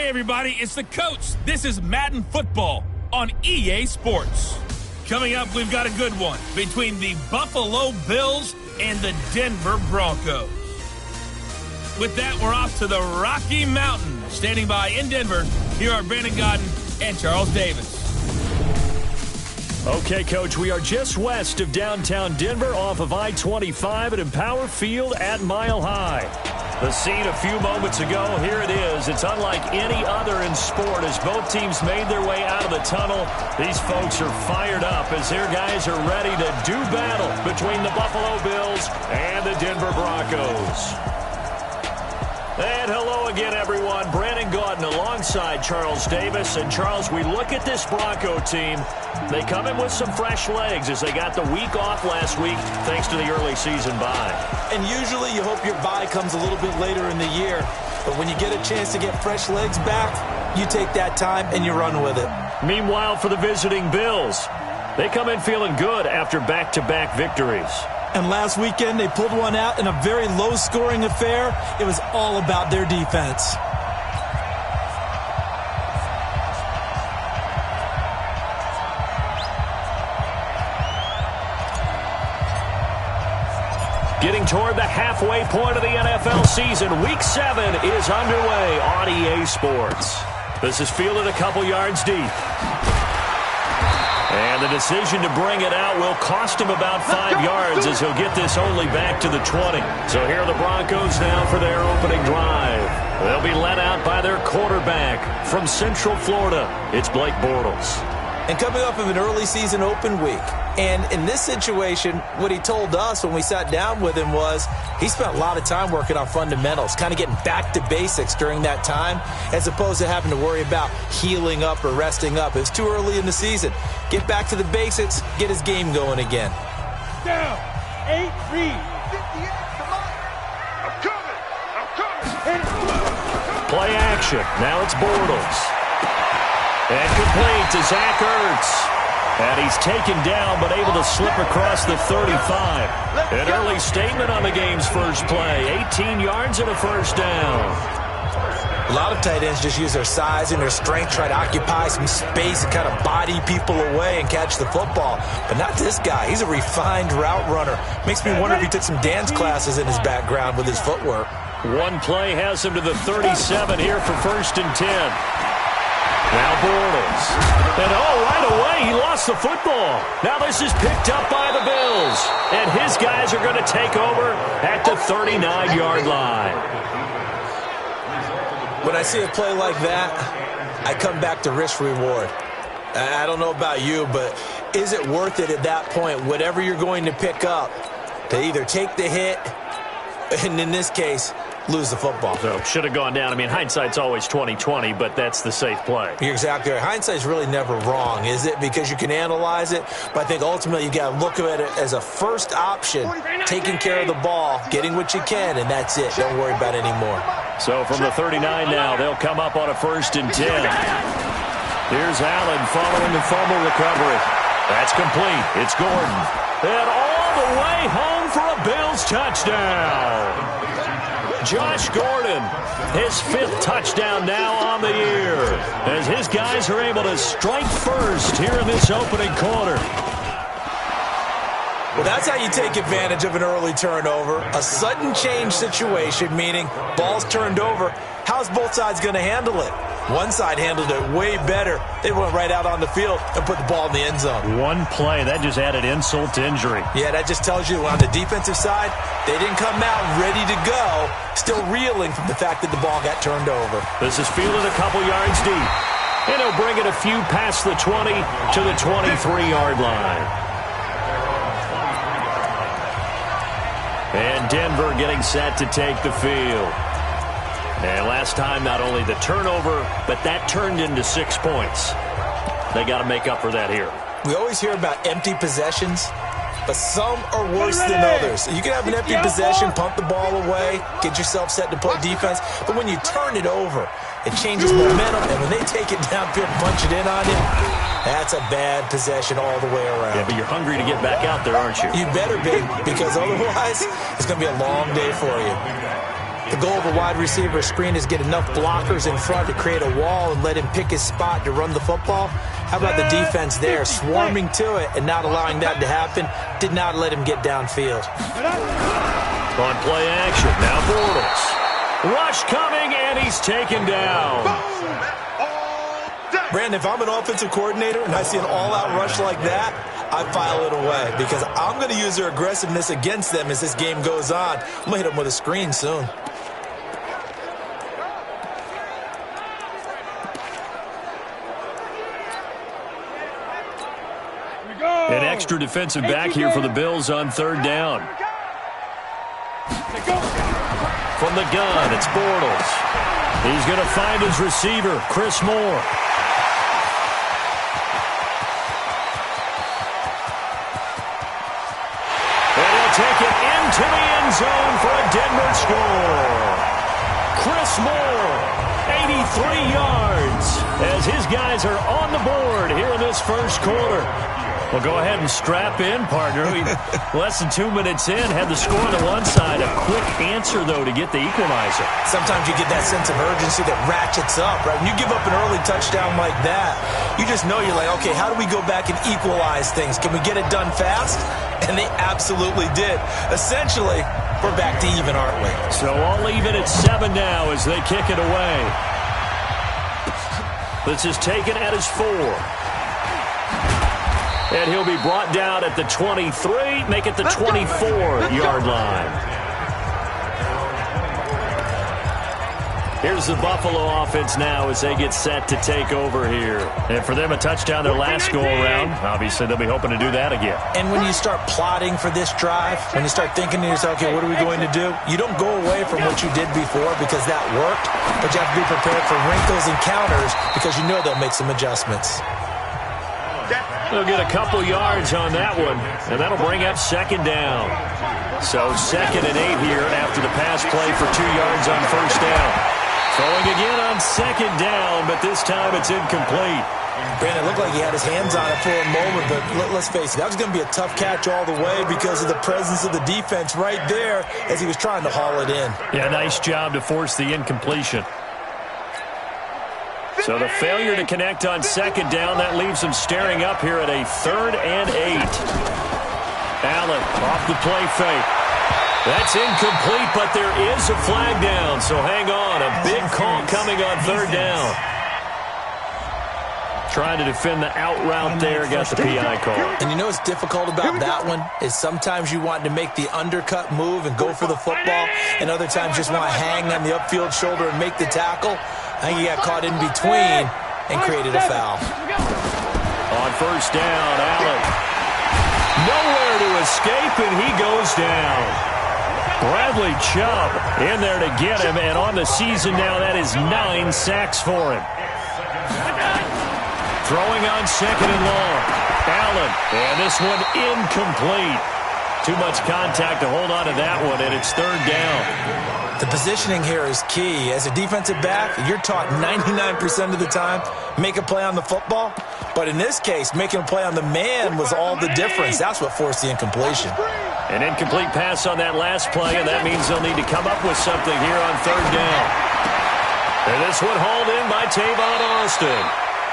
Hey everybody, it's the coach. This is Madden Football on EA Sports. Coming up, we've got a good one between the Buffalo Bills and the Denver Broncos. With that, we're off to the Rocky Mountains. Standing by in Denver, here are Brandon Godden and Charles Davis. Okay, Coach, we are just west of downtown Denver off of I-25 at Empower Field at Mile High. The scene a few moments ago, here it is. It's unlike any other in sport as both teams made their way out of the tunnel. These folks are fired up as their guys are ready to do battle between the Buffalo Bills and the Denver Broncos. And hello again, everyone. Brandon Gaudin alongside Charles Davis. And, Charles, we look at this Bronco team. They come in with some fresh legs as they got the week off last week thanks to the early season bye. And usually you hope your bye comes a little bit later in the year. But when you get a chance to get fresh legs back, you take that time and you run with it. Meanwhile, for the visiting Bills, they come in feeling good after back-to-back victories. And last weekend, they pulled one out in a very low-scoring affair. It was all about their defense. Getting toward the halfway point of the NFL season, Week 7 is underway on EA Sports. This is fielded a couple yards deep. And the decision to bring it out will cost him about 5 yards as he'll get this only back to the 20. So here are the Broncos now for their opening drive. They'll be led out by their quarterback from Central Florida. It's Blake Bortles. And coming off of an early season open week. And in this situation, what he told us when we sat down with him was he spent a lot of time working on fundamentals, kind of getting back to basics during that time, as opposed to having to worry about healing up or resting up. It's too early in the season. Get back to the basics, get his game going again. Down, 8 read. 58, come on. I'm coming. Play action. Now it's Bortles. And complete to Zach Ertz. And he's taken down, but able to slip across the 35. An early statement on the game's first play. 18 yards and a first down. A lot of tight ends just use their size and their strength, try to occupy some space and kind of body people away and catch the football. But not this guy. He's a refined route runner. Makes me wonder if he took some dance classes in his background with his footwork. One play has him to the 37 here for 1st and 10. Now Bortles. And right away, he lost the football. Now this is picked up by the Bills. And his guys are going to take over at the 39-yard line. When I see a play like that, I come back to risk-reward. I don't know about you, but is it worth it at that point, whatever you're going to pick up, to either take the hit, and in this case, lose the football? So should have gone down. I mean, hindsight's always 20/20, but that's the safe play. You're exactly right. Hindsight's really never wrong, is it? Because you can analyze it, but I think ultimately you got to look at it as a first option, taking care of the ball, getting what you can, and that's it. Don't worry about it anymore. So from the 39 now, they'll come up on a 1st and 10. Here's Allen following the fumble recovery. That's complete. It's Gordon. And all the way home for a Bills touchdown. Josh Gordon, his 5th touchdown now on the year, as his guys are able to strike first here in this opening quarter. Well, that's how you take advantage of an early turnover. A sudden change situation, meaning ball's turned over. How's both sides going to handle it? One side handled it way better. They went right out on the field and put the ball in the end zone. One play, that just added insult to injury. Yeah, that just tells you on the defensive side, they didn't come out ready to go, still reeling from the fact that the ball got turned over. This is fielded a couple yards deep. And he'll bring it a few past the 20 to the 23-yard line. And Denver getting set to take the field. And last time, not only the turnover, but that turned into 6 points. They got to make up for that here. We always hear about empty possessions, but some are worse than others. You can have an empty possession, pump the ball away, get yourself set to play defense, but when you turn it over, it changes momentum, and when they take it downfield and punch it in on you, that's a bad possession all the way around. Yeah, but you're hungry to get back out there, aren't you? You better be, because otherwise, it's going to be a long day for you. The goal of a wide receiver screen is get enough blockers in front to create a wall and let him pick his spot to run the football. How about the defense there, swarming to it and not allowing that to happen? Did not let him get downfield. On play action, now Bortles. Rush coming, and he's taken down. Brandon, if I'm an offensive coordinator and I see an all-out rush like that, I file it away because I'm going to use their aggressiveness against them as this game goes on. I'm going to hit them with a screen soon. An extra defensive back here for the Bills on third down. From the gun, it's Bortles. He's going to find his receiver, Chris Moore. And he'll take it into the end zone for a Denver score. Chris Moore, 83 yards, as his guys are on the board here in this first quarter. Well, go ahead and strap in, partner. Less than 2 minutes in, had the score on the one side. A quick answer, though, to get the equalizer. Sometimes you get that sense of urgency that ratchets up, right? When you give up an early touchdown like that, you just know you're like, okay, how do we go back and equalize things? Can we get it done fast? And they absolutely did. Essentially, we're back to even, aren't we? So all even at 7 now as they kick it away. This is taken at his 4. And he'll be brought down at the 23, make it the 24-yard line. Here's the Buffalo offense now as they get set to take over here. And for them, a touchdown their last go-around. Obviously, they'll be hoping to do that again. And when you start plotting for this drive, when you start thinking to yourself, okay, what are we going to do? You don't go away from what you did before because that worked, but you have to be prepared for wrinkles and counters because you know they'll make some adjustments. They'll get a couple yards on that one, and that'll bring up second down. So 2nd and 8 here after the pass play for 2 yards on first down. Throwing again on second down, but this time it's incomplete. Brandon, it looked like he had his hands on it for a moment, but let's face it, that was going to be a tough catch all the way because of the presence of the defense right there as he was trying to haul it in. Yeah, nice job to force the incompletion. So the failure to connect on second down, that leaves them staring up here at a 3rd and 8. Allen off the play fake. That's incomplete, but there is a flag down, so hang on. A big call coming on 3rd down. Trying to defend the out route there, got the PI call. And you know what's difficult about that one is sometimes you want to make the undercut move and go for the football, and other times just want to hang on the upfield shoulder and make the tackle. I think he got caught in between and created a foul. On first down, Allen. Nowhere to escape, and he goes down. Bradley Chubb in there to get him, and on the season now, that is 9 sacks for him. Throwing on 2nd and long. Allen, and this one incomplete. Too much contact to hold on to that one, and it's 3rd down. The positioning here is key. As a defensive back, you're taught 99% of the time, make a play on the football. But in this case, making a play on the man was all the difference. That's what forced the incompletion. An incomplete pass on that last play, and that means they'll need to come up with something here on 3rd down. And this one hauled in by Tavon Austin.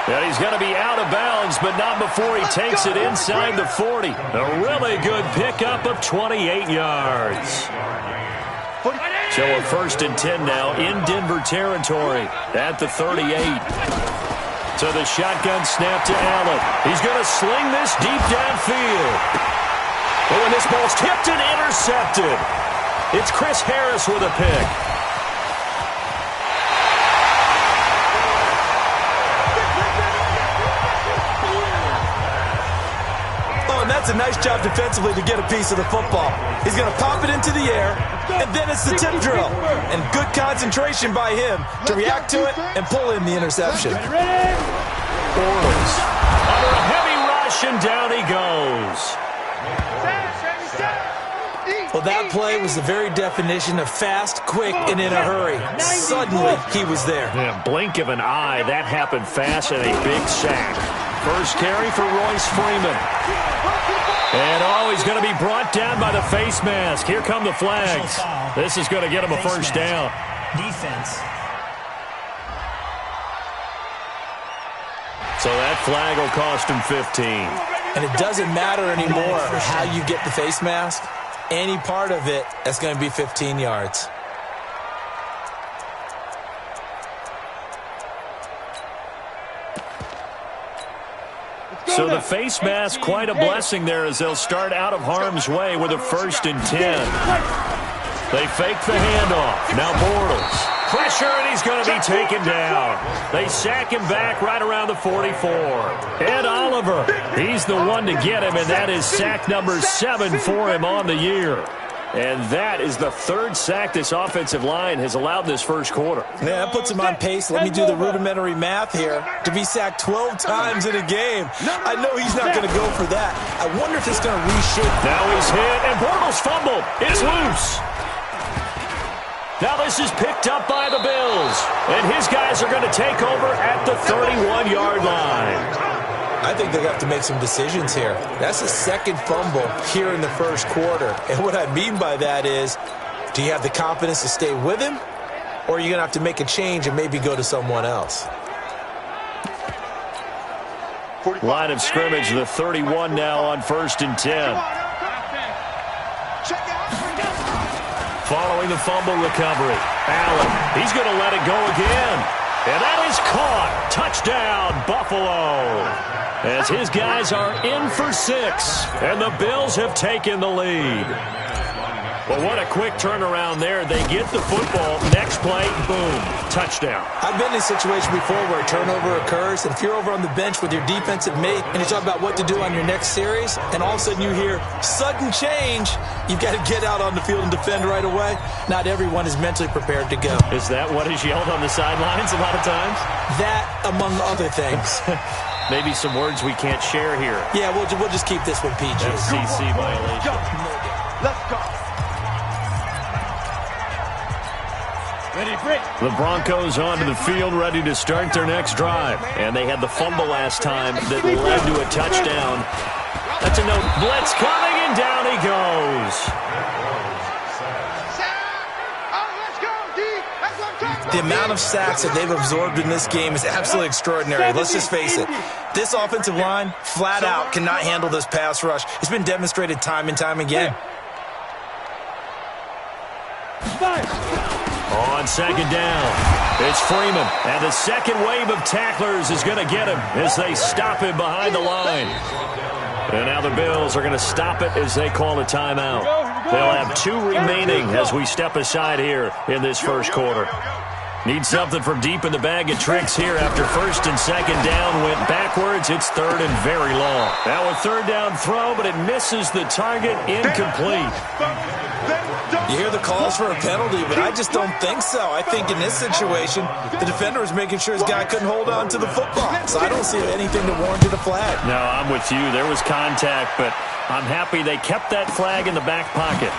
And he's going to be out of bounds, but not before he takes it inside the 40. A really good pickup of 28 yards. So a 1st and 10 now in Denver territory at the 38. So the shotgun snap to Allen. He's going to sling this deep downfield. Oh, and this ball's tipped and intercepted. It's Chris Harris with a pick. That's a nice job defensively to get a piece of the football. He's going to pop it into the air, and then it's the tip drill. And good concentration by him to react to it and pull in the interception. Bortles under a heavy rush, and down he goes. Well, that play was the very definition of fast, quick, and in a hurry. Suddenly, he was there. Yeah, blink of an eye, that happened fast, and a big sack. First carry for Royce Freeman. And, he's going to be brought down by the face mask. Here come the flags. This is going to get him a first down. Defense. So that flag will cost him 15. And it doesn't matter anymore how you get the face mask. Any part of it, that's going to be 15 yards. So the face mask, quite a blessing there as they'll start out of harm's way with a 1st and 10. They fake the handoff. Now Bortles. Pressure, and he's going to be taken down. They sack him back right around the 44. Ed Oliver, he's the one to get him, and that is sack number 7 for him on the year. And that is the 3rd sack this offensive line has allowed this first quarter. Yeah, that puts him on pace. Let me do the rudimentary math here. To be sacked 12 times in a game. I know he's not going to go for that. I wonder if it's going to reshape. Now he's hit, and Bortles fumbled. It's loose. Now this is picked up by the Bills. And his guys are going to take over at the 31-yard line. I think they're going to have to make some decisions here. That's the 2nd fumble here in the first quarter. And what I mean by that is, do you have the confidence to stay with him? Or are you going to have to make a change and maybe go to someone else? Line of scrimmage, the 31 now on 1st and 10. Following the fumble recovery, Allen, he's going to let it go again. And that is caught. Touchdown, Buffalo. As his guys are in for 6, and the Bills have taken the lead. Well, what a quick turnaround there. They get the football. Next play, boom, touchdown. I've been in a situation before where a turnover occurs, and if you're over on the bench with your defensive mate and you talk about what to do on your next series, and all of a sudden you hear sudden change, you've got to get out on the field and defend right away. Not everyone is mentally prepared to go. Is that what is yelled on the sidelines a lot of times? That, among other things. Maybe some words we can't share here. Yeah, we'll just keep this one PG. FCC violation. Let's go. The Broncos onto the field, ready to start their next drive. And they had the fumble last time that led to a touchdown. That's a no. Blitz coming, and down he goes. The amount of sacks that they've absorbed in this game is absolutely extraordinary. Let's just face it. This offensive line, flat out, cannot handle this pass rush. It's been demonstrated time and time again. On 2nd down, it's Freeman. And the second wave of tacklers is going to get him as they stop him behind the line. And now the Bills are going to stop it as they call a timeout. They'll have 2 remaining as we step aside here in this first quarter. Need something from deep in the bag of tricks here after 1st and 2nd down went backwards. It's 3rd and very long. Now a 3rd down throw, but it misses the target, incomplete. You hear the calls for a penalty, but I just don't think so. I think in this situation, the defender was making sure his guy couldn't hold on to the football. So I don't see anything to warrant a flag. No, I'm with you. There was contact, but I'm happy they kept that flag in the back pocket.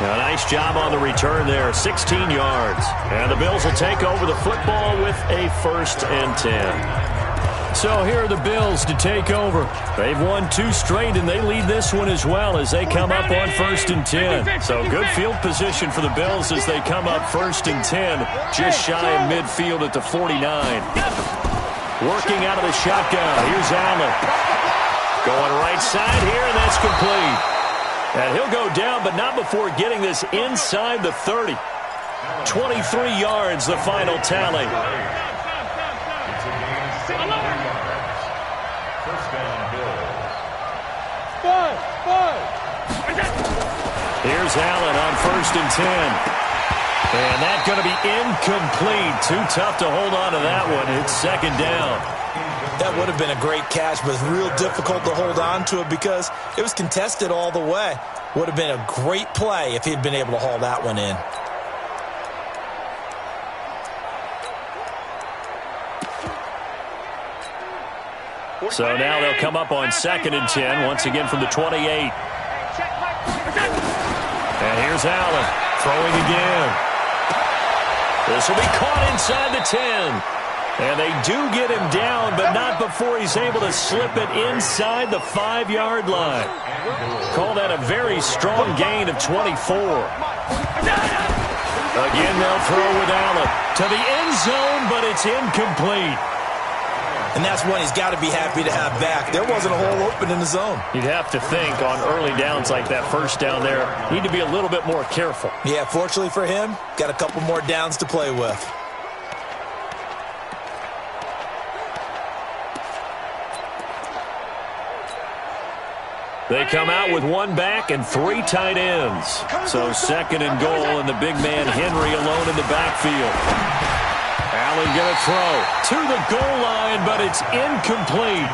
A nice job on the return there, 16 yards. And the Bills will take over the football with a 1st and 10. So here are the Bills to take over. They've won 2 straight, and they lead this one as well as they come up on 1st and 10. So good field position for the Bills as they come up 1st and 10, just shy of midfield at the 49. Working out of the shotgun. Here's Allen. Going right side here, and that's complete. And he'll go down, but not before getting this inside the 30. 23 yards, the final tally. Here's Allen on 1st and 10. And that's going to be incomplete. Too tough to hold on to that one. It's 2nd down. That would have been a great catch, but it's real difficult to hold on to it because it was contested all the way. Would have been a great play if he'd been able to haul that one in. So now they'll come up on 2nd and 10, once again from the 28. And here's Allen, throwing again. This will be caught inside the 10. And they do get him down, but not before he's able to slip it inside the 5-yard line. Call that a very strong gain of 24. Again, they'll throw with Allen to the end zone, but it's incomplete. And that's one he's got to be happy to have back. There wasn't a hole open in the zone. You'd have to think on early downs like that first down there, need to be a little bit more careful. Yeah, fortunately for him, got a couple more downs to play with. They come out with one back and 3 tight ends. So second and goal, and the big man Henry alone in the backfield. Allen going to throw to the goal line, but it's incomplete.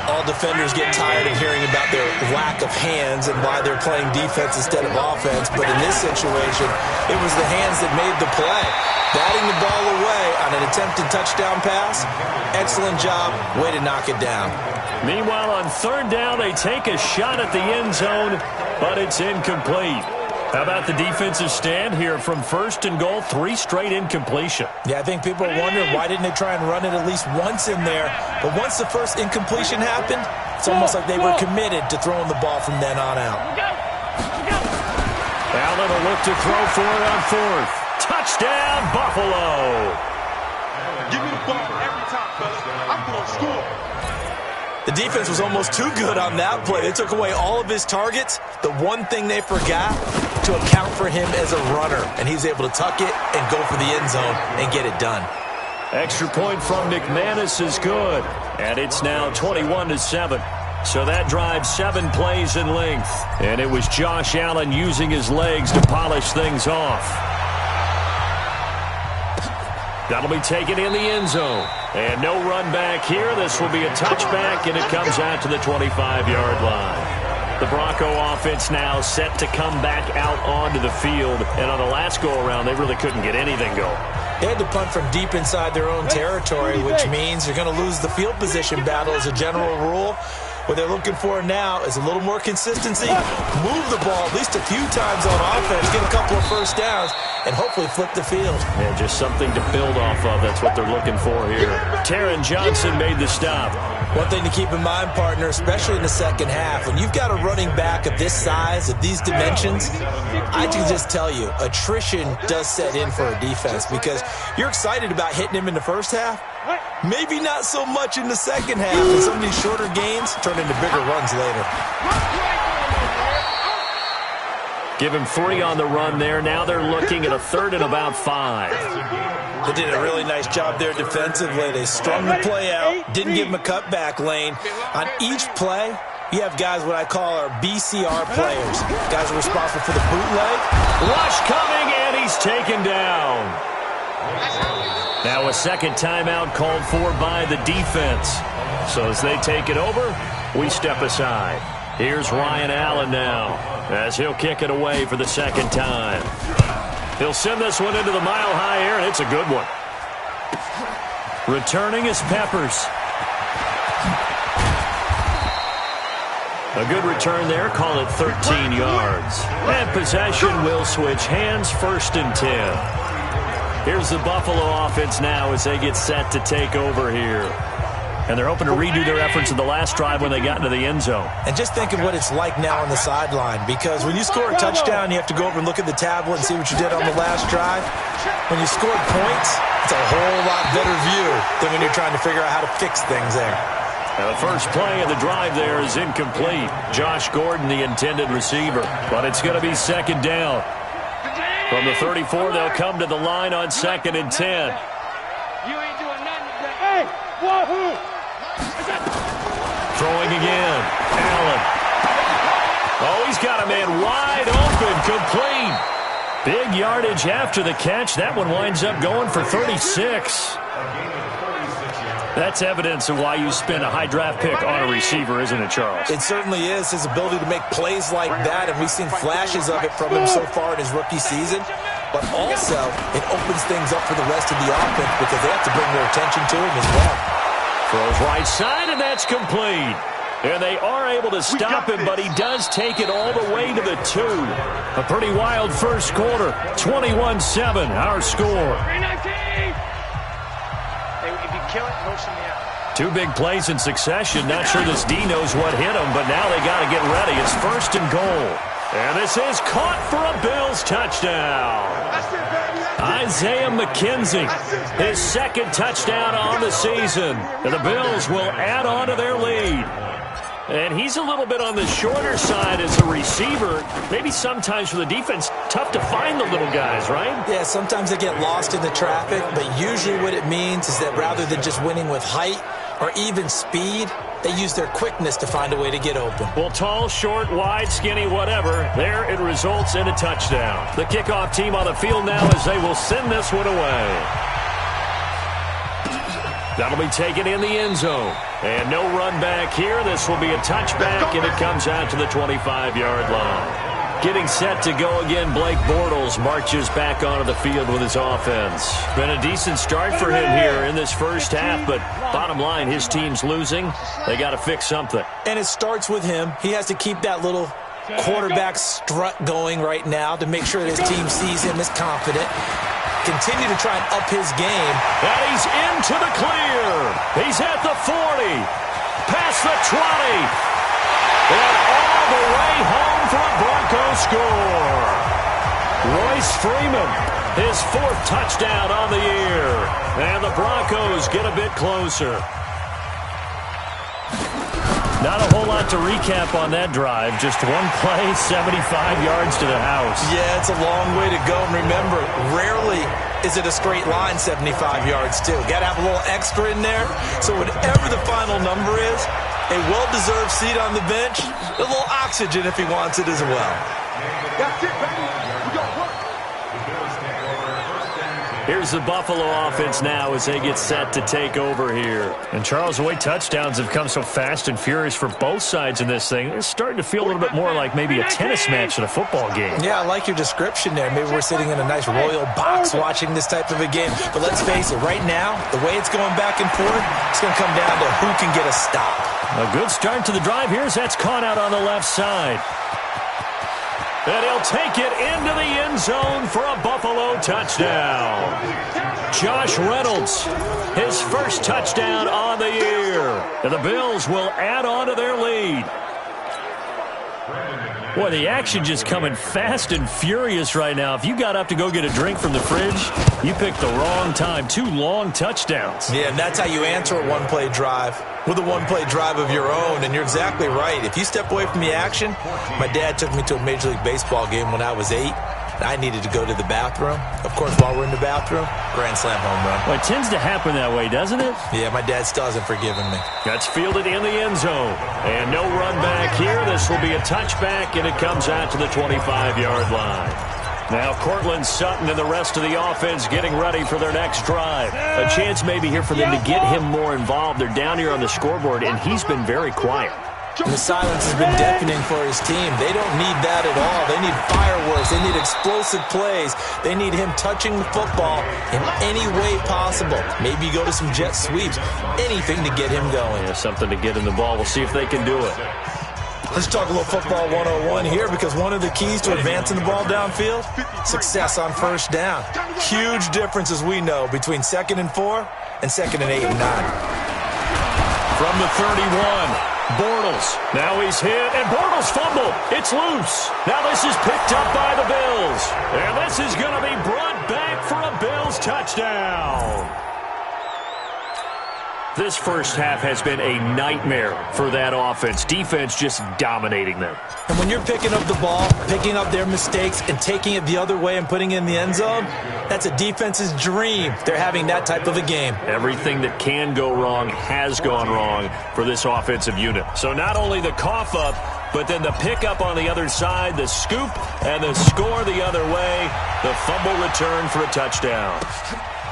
All defenders get tired of hearing about their lack of hands and why they're playing defense instead of offense. But in this situation, it was the hands that made the play. Batting the ball away on an attempted touchdown pass. Excellent job. Way to knock it down. Meanwhile, on third down, they take a shot at the end zone, but it's incomplete. How about the defensive stand here from first and goal, 3 straight incompletion? Yeah, I think people are wondering why didn't they try and run it at least once in there. But once the first incompletion happened, it's almost like they were committed to throwing the ball from then on out. Allen will look to throw for it on fourth. Touchdown, Buffalo. Give me the ball every time, fellas. I'm going to score. The defense was almost too good on that play. They took away all of his targets. The one thing they forgot, to account for him as a runner. And he's able to tuck it and go for the end zone and get it done. Extra point from McManus is good. And it's now 21-7. So that drives 7 plays in length. And it was Josh Allen using his legs to polish things off. That'll be taken in the end zone. And no run back here. This will be a touchback, and it comes out to the 25-yard line. The Bronco offense now set to come back out onto the field. And on the last go-around, they really couldn't get anything going. They had to punt from deep inside their own territory, which means they're going to lose the field position battle as a general rule. What they're looking for now is a little more consistency, move the ball at least a few times on offense, get a couple of first downs, and hopefully flip the field. Yeah, just something to build off of. That's what they're looking for here. Taron Johnson made the stop. One thing to keep in mind, partner, especially in the second half, when you've got a running back of this size, of these dimensions, I can just tell you, attrition does set in for a defense because you're excited about hitting him in the first half. Maybe not so much in the second half, and some of these shorter gains turn into bigger runs later. Give him 3 on the run there. Now they're looking at a third and about 5. They did a really nice job there defensively. They strung the play out, didn't give him a cutback lane. On each play, you have guys what I call our BCR players. Guys are responsible for the bootleg. Rush coming, and he's taken down. Now a second timeout called for by the defense. So as they take it over, we step aside. Here's Ryan Allen now as he'll kick it away for the second time. He'll send this one into the mile-high air, and it's a good one. Returning is Peppers. A good return there, call it 13 yards. And possession will switch hands, 1st and 10. Here's the Buffalo offense now as they get set to take over here. And they're hoping to redo their efforts in the last drive when they got into the end zone. And just think of what it's like now on the sideline, because when you score a touchdown, you have to go over and look at the tablet and see what you did on the last drive. When you scored points, it's a whole lot better view than when you're trying to figure out how to fix things there. Now the first play of the drive there is incomplete. Josh Gordon, the intended receiver. But it's going to be second down. From the 34, they'll come to the line on 2nd and 10. You ain't doing nothing today. Hey, wahoo! Throwing again. Allen. Oh, he's got a man wide open, complete. Big yardage after the catch. That one winds up going for 36. That's evidence of why you spend a high draft pick on a receiver, isn't it, Charles? It certainly is, his ability to make plays like that, and we've seen flashes of it from him so far in his rookie season. But also, it opens things up for the rest of the offense because they have to bring their attention to him as well. Throws right side, and that's complete. And they are able to stop him, but he does take it all the way to the 2. A pretty wild first quarter. 21-7, our score. 319. Hey, if you kill it, motion me out. 2 big plays in succession. Not sure this D knows what hit him, but now they got to get ready. It's 1st and goal. And this is caught for a Bills touchdown. That's it, baby. Isaiah McKenzie, his 2nd touchdown on the season. And the Bills will add on to their lead. And he's a little bit on the shorter side as a receiver. Maybe sometimes for the defense, tough to find the little guys, right? Yeah, sometimes they get lost in the traffic, but usually what it means is that rather than just winning with height or even speed, they use their quickness to find a way to get open. Well, tall, short, wide, skinny, whatever, there it results in a touchdown. The kickoff team on the field now as they will send this one away. That'll be taken in the end zone. And no run back here. This will be a touchback, and it comes out to the 25-yard line. Getting set to go again, Blake Bortles marches back onto the field with his offense. Been a decent start for him here in this first half, but bottom line, his team's losing. They got to fix something. And it starts with him. He has to keep that little quarterback strut going right now to make sure that his team sees him as confident. Continue to try and up his game. And he's into the clear. He's at the 40. Past the 20. And all the way home for a Broncos score. Royce Freeman, his 4th touchdown on the year. And the Broncos get a bit closer. Not a whole lot to recap on that drive. Just one play, 75 yards to the house. Yeah, it's a long way to go. And remember, rarely is it a straight line 75 yards, too. Got to have a little extra in there. So whatever the final number is, a well-deserved seat on the bench, a little oxygen if he wants it as well. That's it, baby. We got work. Here's the Buffalo offense now as they get set to take over here. And Charles, the way touchdowns have come so fast and furious for both sides in this thing, it's starting to feel a little bit more like maybe a tennis match in a football game. Yeah, I like your description there. Maybe we're sitting in a nice royal box watching this type of a game. But let's face it, right now, the way it's going back and forth, it's going to come down to who can get a stop. A good start to the drive here as that's caught out on the left side. And he'll take it into the end zone for a Buffalo touchdown. Josh Reynolds, his 1st touchdown on the year. And the Bills will add on to their lead. Boy, the action just coming fast and furious right now. If you got up to go get a drink from the fridge, you picked the wrong time. 2 long touchdowns. Yeah, and that's how you answer a one-play drive with a one-play drive of your own. And you're exactly right. If you step away from the action, my dad took me to a Major League Baseball game when I was 8. I needed to go to the bathroom. Of course, while we're in the bathroom, grand slam home run. Well, it tends to happen that way, doesn't it? Yeah, my dad still hasn't forgiven me. That's fielded in the end zone. And no run back here. This will be a touchback, and it comes out to the 25-yard line. Now Cortland Sutton and the rest of the offense getting ready for their next drive. A chance maybe here for them to get him more involved. They're down here on the scoreboard, and he's been very quiet. And the silence has been deafening for his team. They don't need that at all. They need fireworks. They need explosive plays. They need him touching the football in any way possible. Maybe go to some jet sweeps. Anything to get him going. Yeah, something to get in the ball. We'll see if they can do it. Let's talk a little football 101 here, because one of the keys to advancing the ball downfield, success on first down. Huge difference, as we know, between 2nd and 4 and 2nd and 8 and 9. From the 31. Bortles. Now he's hit, and Bortles fumbled. It's loose. Now this is picked up by the Bills. And this is going to be brought back for a Bills touchdown. This first half has been a nightmare for that offense. Defense just dominating them. And when you're picking up the ball, picking up their mistakes, and taking it the other way and putting it in the end zone, that's a defense's dream. They're having that type of a game. Everything that can go wrong has gone wrong for this offensive unit. So not only the cough up, but then the pickup on the other side, the scoop, and the score the other way. The fumble return for a touchdown.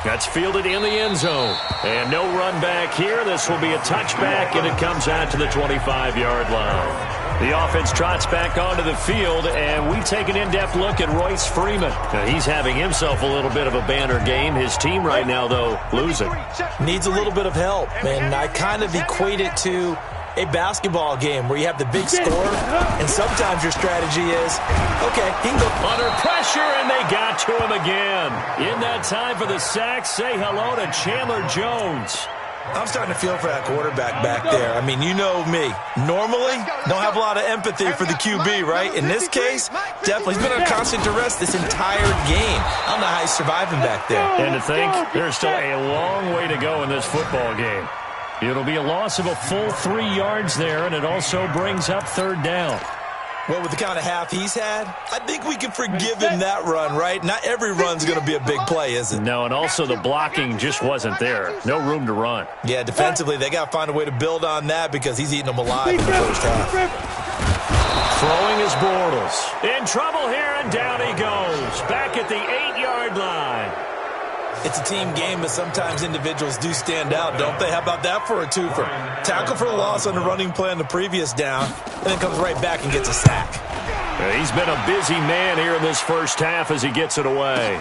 That's fielded in the end zone. And no run back here. This will be a touchback, and it comes out to the 25-yard line. The offense trots back onto the field, and we take an in-depth look at Royce Freeman. Now, he's having himself a little bit of a banner game. His team right now, though, losing. Needs a little bit of help, and I kind of equate it to a basketball game where you have the big score, and sometimes your strategy is, okay, he can go under pressure, and they got to him again. In that time for the sack, say hello to Chandler Jones. I'm starting to feel for that quarterback back there. I mean, you know me. Normally, don't have a lot of empathy for the QB, right? In this case, definitely. He's been under constant duress this entire game. I don't know how he's surviving back there. And to think, there's still a long way to go in this football game. It'll be a loss of a full 3 yards there, and it also brings up third down. Well, with the kind of half he's had, I think we can forgive him that run, right? Not every run's going to be a big play, is it? No, and also the blocking just wasn't there. No room to run. Yeah, defensively, they got to find a way to build on that because he's eating them alive in the first half. Throwing is Bortles. In trouble here, and down he goes. Back at the 8-yard line. It's a team game, but sometimes individuals do stand out, don't they? How about that for a twofer? Tackle for a loss on the running play on the previous down, and then comes right back and gets a sack. Yeah, he's been a busy man here in this first half as he gets it away.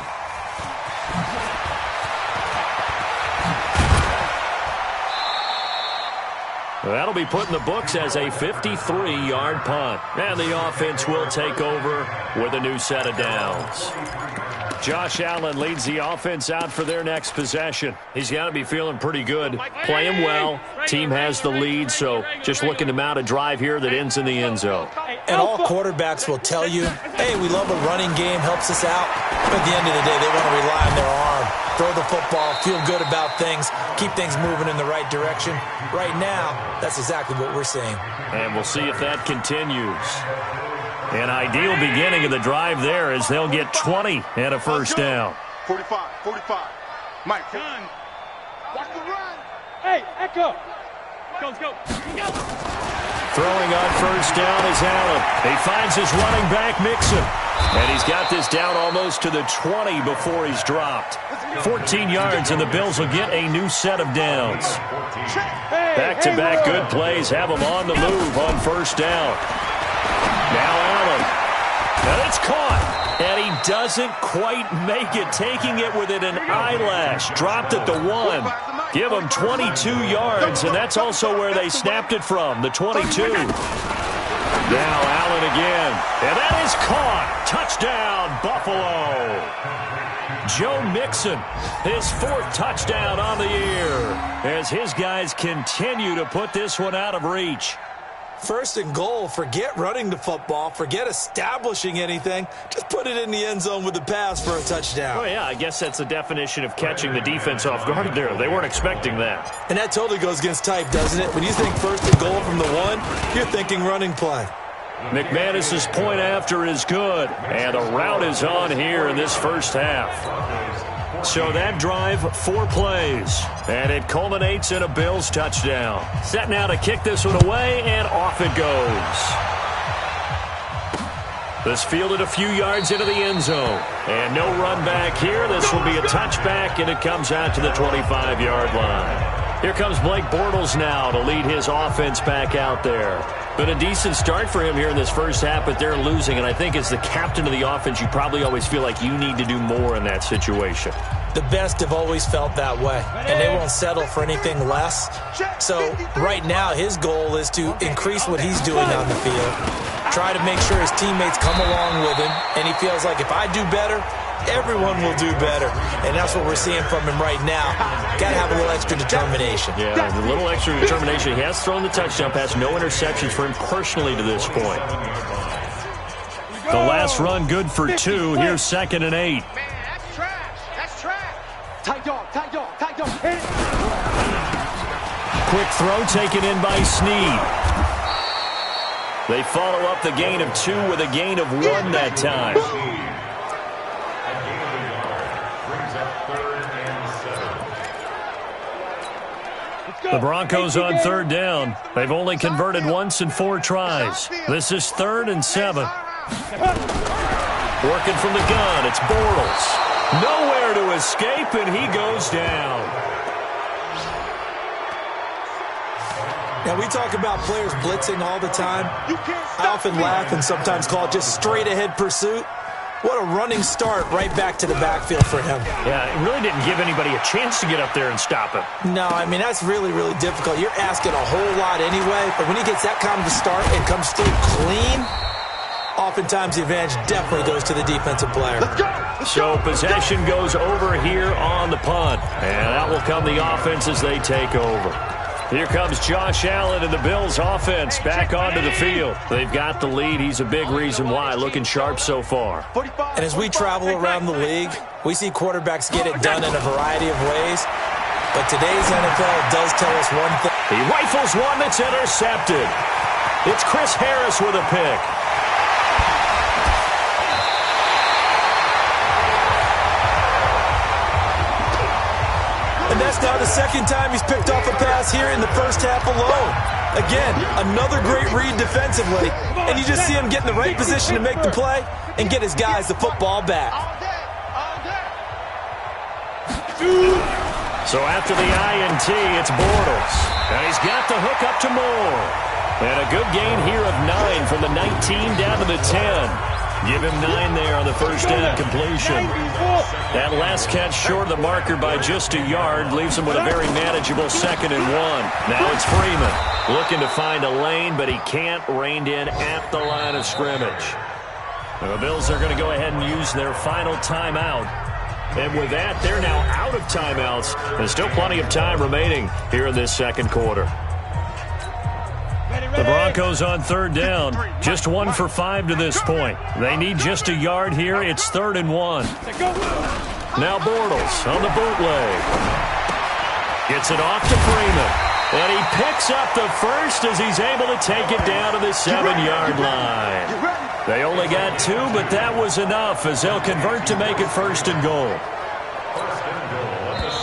That'll be put in the books as a 53-yard punt. And the offense will take over with a new set of downs. Josh Allen leads the offense out for their next possession. He's got to be feeling pretty good. Playing well. Team has the lead, so just looking to mount a drive here that ends in the end zone. And all quarterbacks will tell you, hey, we love a running game, helps us out. But at the end of the day, they want to rely on their arm. Throw the football, feel good about things, keep things moving in the right direction. Right now, that's exactly what we're seeing. And we'll see if that continues. An ideal beginning of the drive there as they'll get 20 and a first down. 45. Mike. Done. Watch the run. Hey, Echo. Go. Throwing on first down is Allen. He finds his running back, Mixon. And he's got this down almost to the 20 before he's dropped. 14 yards, and the Bills will get a new set of downs. Back-to-back good plays have them on the move on first down. Now Allen. And it's caught. And he doesn't quite make it, taking it within an eyelash. Dropped at the 1. Give him 22 yards, and that's also where they snapped it from, the 22. Now Allen again. And that is caught. Touchdown, Buffalo. Joe Mixon, his 4th touchdown on the year, as his guys continue to put this one out of reach. First and goal, forget running the football, forget establishing anything. Just put it in the end zone with the pass for a touchdown. Oh, yeah, I guess that's the definition of catching the defense off guard there. They weren't expecting that. And that totally goes against type, doesn't it? When you think first and goal from the 1, you're thinking running play. McManus's point after is good, and the route is on here in this first half. So that drive, 4 plays, and it culminates in a Bills touchdown. Set now to kick this one away, and off it goes. This fielded a few yards into the end zone, and no run back here. This will be a touchback, and it comes out to the 25-yard line. Here comes Blake Bortles now to lead his offense back out there. Been a decent start for him here in this first half, but they're losing. And I think as the captain of the offense, you probably always feel like you need to do more in that situation. The best have always felt that way, and they won't settle for anything less. So right now, his goal is to increase what he's doing on the field, try to make sure his teammates come along with him, and he feels like if I do better, everyone will do better. And that's what we're seeing from him right now. Got to have a little extra determination. Yeah, a little extra determination. He has thrown the touchdown pass. No interceptions for him personally to this point. The last run good for 2. Here's 2nd and 8. Man, that's trash. That's trash. Tight dog. Hit it. Quick throw taken in by Snead. They follow up the gain of 2 with a gain of 1 that time. The Broncos on 3rd down. They've only converted once in 4 tries. This is 3rd and 7. Working from the gun, it's Bortles. Nowhere to escape, and he goes down. Now, we talk about players blitzing all the time. I often laugh and sometimes call it just straight-ahead pursuit. What a running start right back to the backfield for him. Yeah, it really didn't give anybody a chance to get up there and stop him. No, I mean, that's really, really difficult. You're asking a whole lot anyway, but when he gets that kind of a start and comes through clean, oftentimes the advantage definitely goes to the defensive player. So possession goes over here on the punt, and that will come the offense as they take over. Here comes Josh Allen and the Bills offense back onto the field. They've got the lead. He's a big reason why. Looking sharp so far. And as we travel around the league, we see quarterbacks get it done in a variety of ways. But today's NFL does tell us one thing. He rifles one that's intercepted. It's Chris Harris with a pick. And that's now the second time he's picked off a pass here in the first half alone. Again, another great read defensively. And you just see him get in the right position to make the play and get his guys the football back. So after the INT, it's Bortles. And he's got the hook up to Moore. And a good gain here of 9 from the 19 down to the 10. Give him 9 there on the first down completion. That last catch short of the marker by just a yard leaves him with a very manageable 2nd and 1. Now it's Freeman looking to find a lane, but he can't. Reined in at the line of scrimmage. The Bills are going to go ahead and use their final timeout. And with that, they're now out of timeouts. There's still plenty of time remaining here in this second quarter. The Broncos on third down. Just 1 for 5 to this point. They need just a yard here. It's 3rd and 1. Now Bortles on the bootleg. Gets it off to Freeman. And he picks up the first as he's able to take it down to the 7-yard line. They only got 2, but that was enough as they'll convert to make it 1st and goal.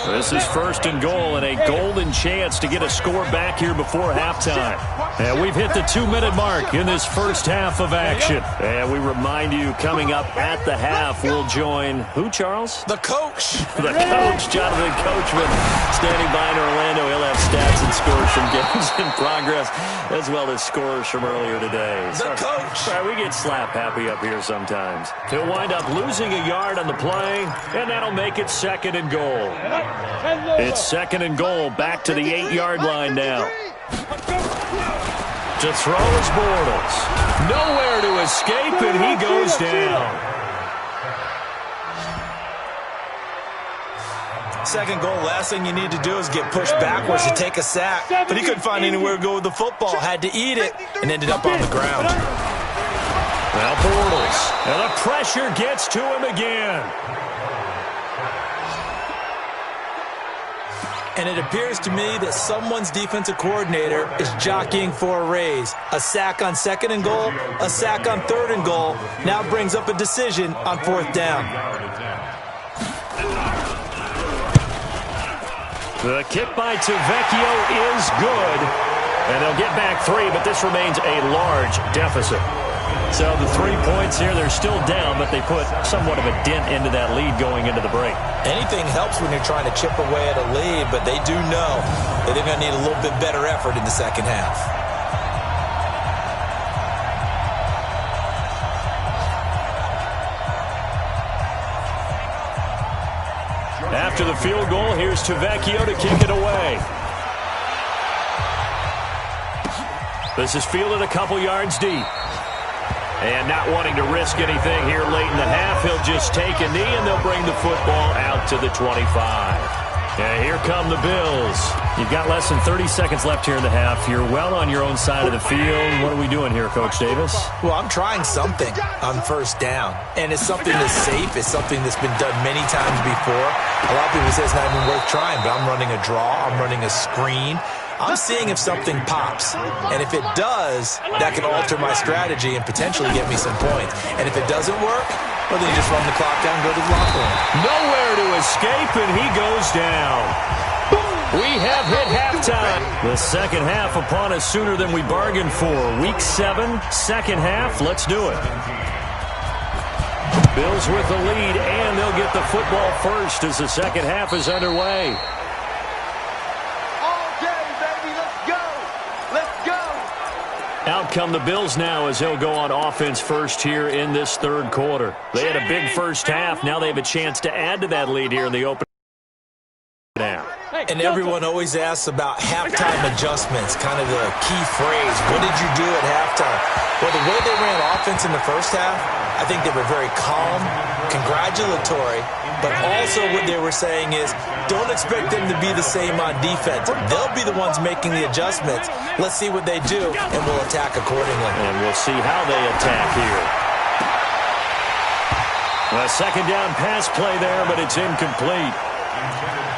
This is 1st and goal and a golden chance to get a score back here before halftime. And we've hit the 2-minute mark in this first half of action. And we remind you, coming up at the half, we'll join who, Charles? The coach. The coach, Jonathan Coachman, standing by in Orlando. He'll have stats and scores from games in progress, as well as scores from earlier today. The coach. Sorry, we get slap happy up here sometimes. He'll wind up losing a yard on the play, and that'll make it 2nd and goal. It's 2nd and goal, back to the 8-yard line now. To throw is Bortles. Nowhere to escape, and he goes down. 2nd goal, last thing you need to do is get pushed backwards to take a sack. But he couldn't find anywhere to go with the football. Had to eat it and ended up on the ground. Now Bortles. And the pressure gets to him again. And it appears to me that someone's defensive coordinator is jockeying for a raise. A sack on 2nd and goal, a sack on 3rd and goal. Now brings up a decision on 4th down. The kick by Tavecchio is good. And they'll get back 3, but this remains a large deficit. So the 3 points here, they're still down, but they put somewhat of a dent into that lead going into the break. Anything helps when you're trying to chip away at a lead, but they do know that they're going to need a little bit better effort in the second half. After the field goal, here's Tavecchio to kick it away. This is fielded a couple yards deep. And not wanting to risk anything here late in the half, he'll just take a knee and they'll bring the football out to the 25. And here come the Bills. You've got less than 30 seconds left here in the half. You're well on your own side of the field. What are we doing here, Coach Davis? Well, I'm trying something on 1st down. And it's something that's safe. It's something that's been done many times before. A lot of people say it's not even worth trying, but I'm running a draw. I'm running a screen. I'm seeing if something pops. And if it does, that can alter my strategy and potentially get me some points. And if it doesn't work, well, then you just run the clock down and go to the locker room. Nowhere to escape, and he goes down. We have hit halftime. The second half upon us sooner than we bargained for. Week 7, second half. Let's do it. Bills with the lead, and they'll get the football first as the second half is underway. Out come the Bills now as they'll go on offense first here in this third quarter. They had a big first half. Now they have a chance to add to that lead here in the opening half. And everyone always asks about halftime adjustments, kind of the key phrase. What did you do at halftime? Well, the way they ran offense in the first half, I think they were very calm, congratulatory, but also what they were saying is don't expect them to be the same on defense. They'll be the ones making the adjustments. Let's see what they do, and we'll attack accordingly. And we'll see how they attack here. A second down pass play there, but it's incomplete.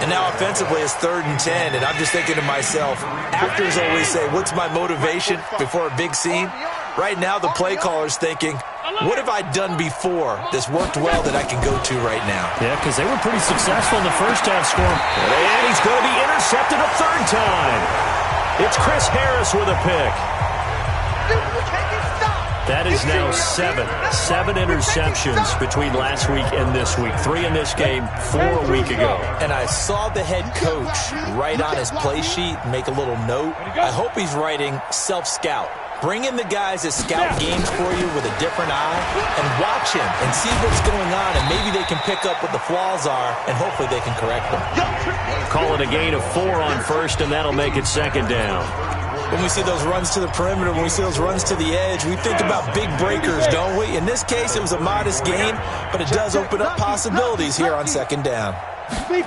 And now offensively it's 3rd and 10, and I'm just thinking to myself, actors always say, what's my motivation before a big scene? Right now the play caller's thinking, what have I done before that's worked well that I can go to right now? Yeah, because they were pretty successful in the first half score. And he's going to be intercepted a third time. It's Chris Harris with a pick. That is now 7 interceptions between last week and this week. 3 in this game, 4 a week ago. And I saw the head coach write on his play sheet, make a little note. I hope he's writing self-scout. Bring in the guys that scout games for you with a different eye and watch him and see what's going on, and maybe they can pick up what the flaws are, and hopefully they can correct them. Call it a gain of 4 on first, and that'll make it second down. When we see those runs to the perimeter, when we see those runs to the edge, we think about big breakers, don't we? In this case, it was a modest gain, but it does open up possibilities here on second down. Again,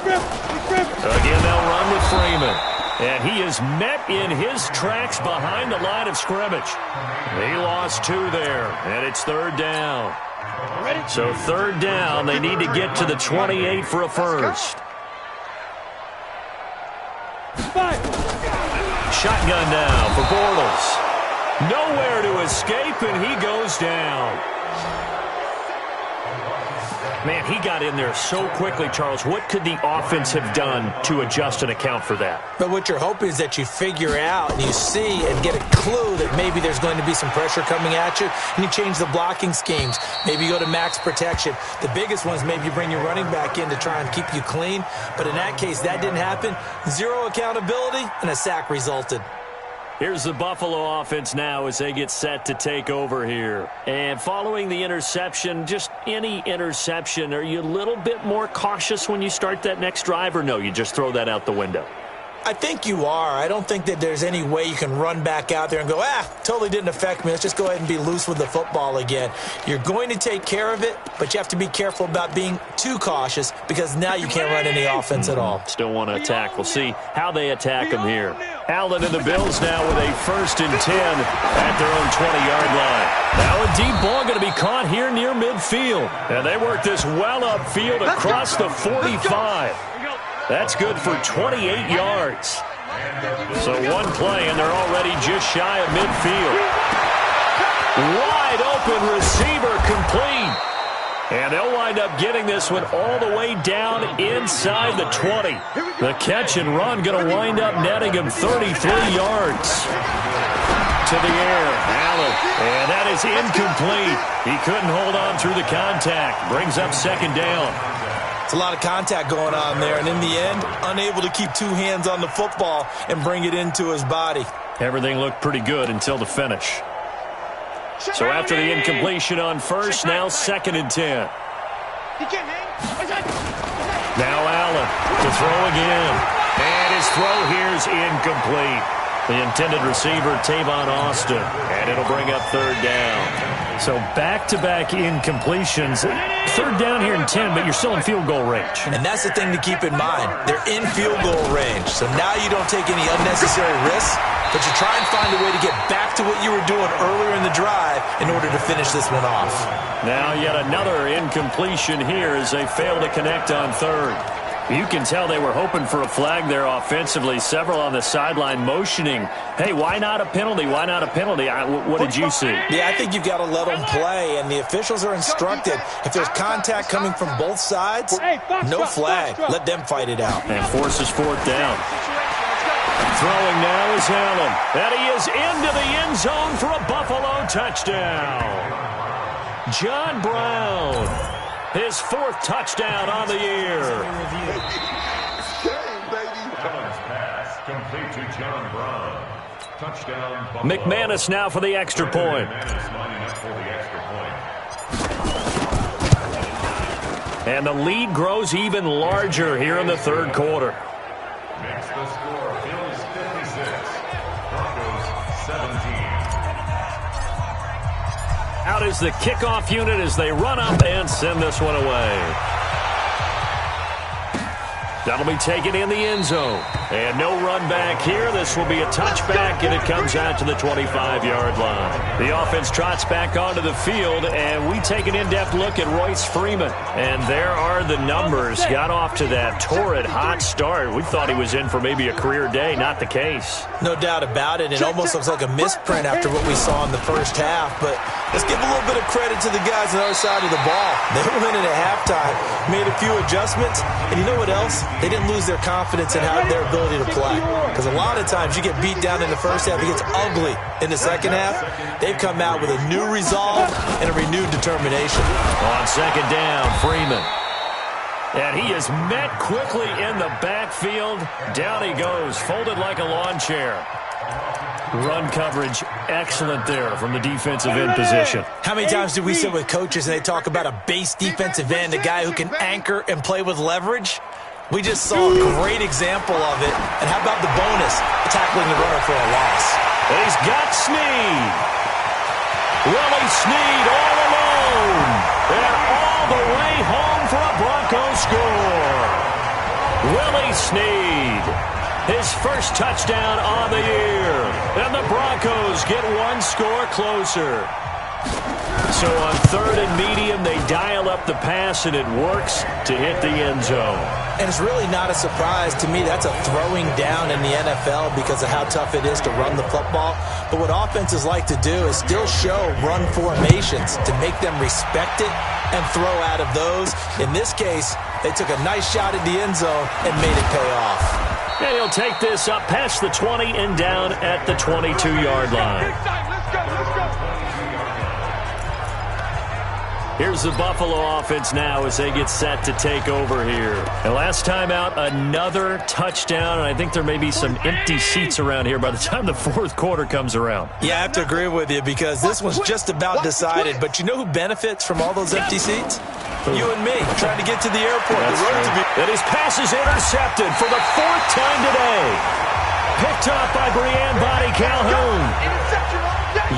they'll run with Freeman. And he is met in his tracks behind the line of scrimmage. He lost 2 there, and it's 3rd down. So 3rd down, they need to get to the 28 for a first. Shotgun now for Bortles. Nowhere to escape, and he goes down. Man, he got in there so quickly, Charles. What could the offense have done to adjust and account for that? But what you're hoping is that you figure out and you see and get a clue that maybe there's going to be some pressure coming at you, and you change the blocking schemes. Maybe you go to max protection. The biggest ones, maybe you bring your running back in to try and keep you clean. But in that case, that didn't happen. 0 accountability, and a sack resulted. Here's the Buffalo offense now as they get set to take over here. And following the interception, just any interception, are you a little bit more cautious when you start that next drive, or no, you just throw that out the window? I think you are. I don't think that there's any way you can run back out there and go, totally didn't affect me. Let's just go ahead and be loose with the football again. You're going to take care of it, but you have to be careful about being too cautious because now you can't run any offense at all. Still want to attack. We'll see how they attack them here. Allen and the Bills now with a 1st and 10 at their own 20-yard line. Now a deep ball going to be caught here near midfield. And they work this well upfield across the 45. That's good for 28 yards. So one play, and they're already just shy of midfield. Wide open receiver complete. And they'll wind up getting this one all the way down inside the 20. The catch and run going to wind up netting him 33 yards. To the air, Allen. And that is incomplete. He couldn't hold on through the contact. Brings up second down. It's a lot of contact going on there, and in the end, unable to keep 2 hands on the football and bring it into his body. Everything looked pretty good until the finish. So after the incompletion on first, now 2nd and 10. Now Allen to throw again. And his throw here is incomplete. The intended receiver, Tavon Austin. And it'll bring up 3rd down. So back-to-back incompletions. 3rd down here in 10, but you're still in field goal range. And that's the thing to keep in mind. They're in field goal range. So now you don't take any unnecessary risks, but you try and find a way to get back to what you were doing earlier in the drive in order to finish this one off. Now yet another incompletion here as they fail to connect on 3rd. You can tell they were hoping for a flag there offensively. Several on the sideline motioning, hey, why not a penalty? Why not a penalty? What did you see? Yeah, I think you've got to let them play, and the officials are instructed. If there's contact coming from both sides, no flag. Let them fight it out. And forces 4th down. Throwing now is Allen. And he is into the end zone for a Buffalo touchdown. John Brown. His 4th touchdown on the year. Pass complete to John Brown. McManus now for the extra point. And the lead grows even larger here in the third quarter. Next, the score, Bills 56, Broncos 17. Out is the kickoff unit as they run up and send this one away. That'll be taken in the end zone. And no run back here. This will be a touchback, and it comes out to the 25-yard line. The offense trots back onto the field, and we take an in-depth look at Royce Freeman. And there are the numbers. Got off to that torrid hot start. We thought he was in for maybe a career day. Not the case. No doubt about it. It almost looks like a misprint after what we saw in the first half. But let's give a little bit of credit to the guys on the other side of the ball. They were winning at halftime, made a few adjustments, and you know what else? They didn't lose their confidence in their ability to play. Because a lot of times you get beat down in the first half, it gets ugly in the second half. They've come out with a new resolve and a renewed determination. On second down, Freeman. And he is met quickly in the backfield. Down he goes, folded like a lawn chair. Run coverage excellent there from the defensive end position. How many times do we sit with coaches and they talk about a base defensive end, a guy who can anchor and play with leverage? We just saw a great example of it. And how about the bonus? Tackling the runner for a loss. And he's got Snead. Willie Snead all alone. And all the way home for a Broncos score. Willie Snead. His first touchdown on the year. And the Broncos get one score closer. So on third and medium, they dial up the pass, and it works to hit the end zone. And it's really not a surprise to me. That's a throwing down in the NFL because of how tough it is to run the football. But what offenses like to do is still show run formations to make them respect it and throw out of those. In this case, they took a nice shot at the end zone and made it pay off. And he'll take this up past the 20 and down at the 22-yard line. Here's the Buffalo offense now as they get set to take over here. And last time out, another touchdown. And I think there may be some empty seats around here by the time the fourth quarter comes around. Yeah, I have to agree with you because this was just about decided. But you know who benefits from all those empty seats? You and me, trying to get to the airport. And his pass is intercepted for the fourth time today. Picked up by Breanne Body Calhoun.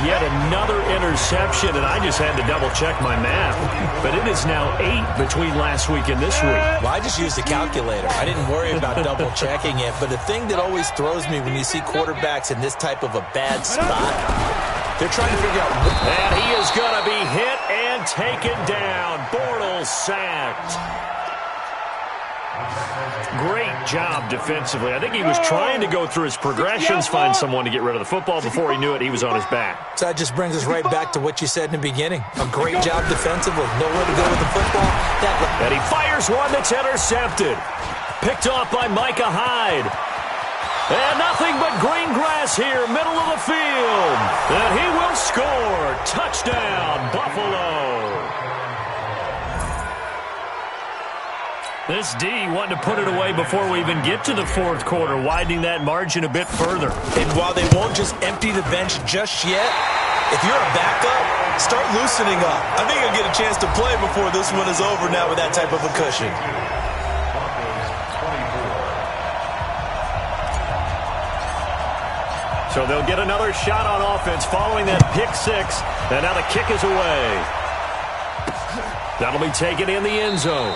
Yet another interception, and I just had to double-check my math. But it is now 8 between last week and this week. Well, I just used a calculator. I didn't worry about double-checking it. But the thing that always throws me when you see quarterbacks in this type of a bad spot, they're trying to figure out. And he is going to be hit and taken down. Bortles sacked. Great job defensively. I think he was trying to go through his progressions, find someone to get rid of the football. Before he knew it, he was on his back. So that just brings us right back to what you said in the beginning. A great job defensively. Nowhere to go with the football. And he fires one that's intercepted. Picked off by Micah Hyde. And nothing but green grass here, middle of the field. And he will score. Touchdown, Buffalo. This D wanted to put it away before we even get to the fourth quarter, widening that margin a bit further. And while they won't just empty the bench just yet, if you're a backup, start loosening up. I think you'll get a chance to play before this one is over now with that type of a cushion. So they'll get another shot on offense following that pick six. And now the kick is away. That'll be taken in the end zone.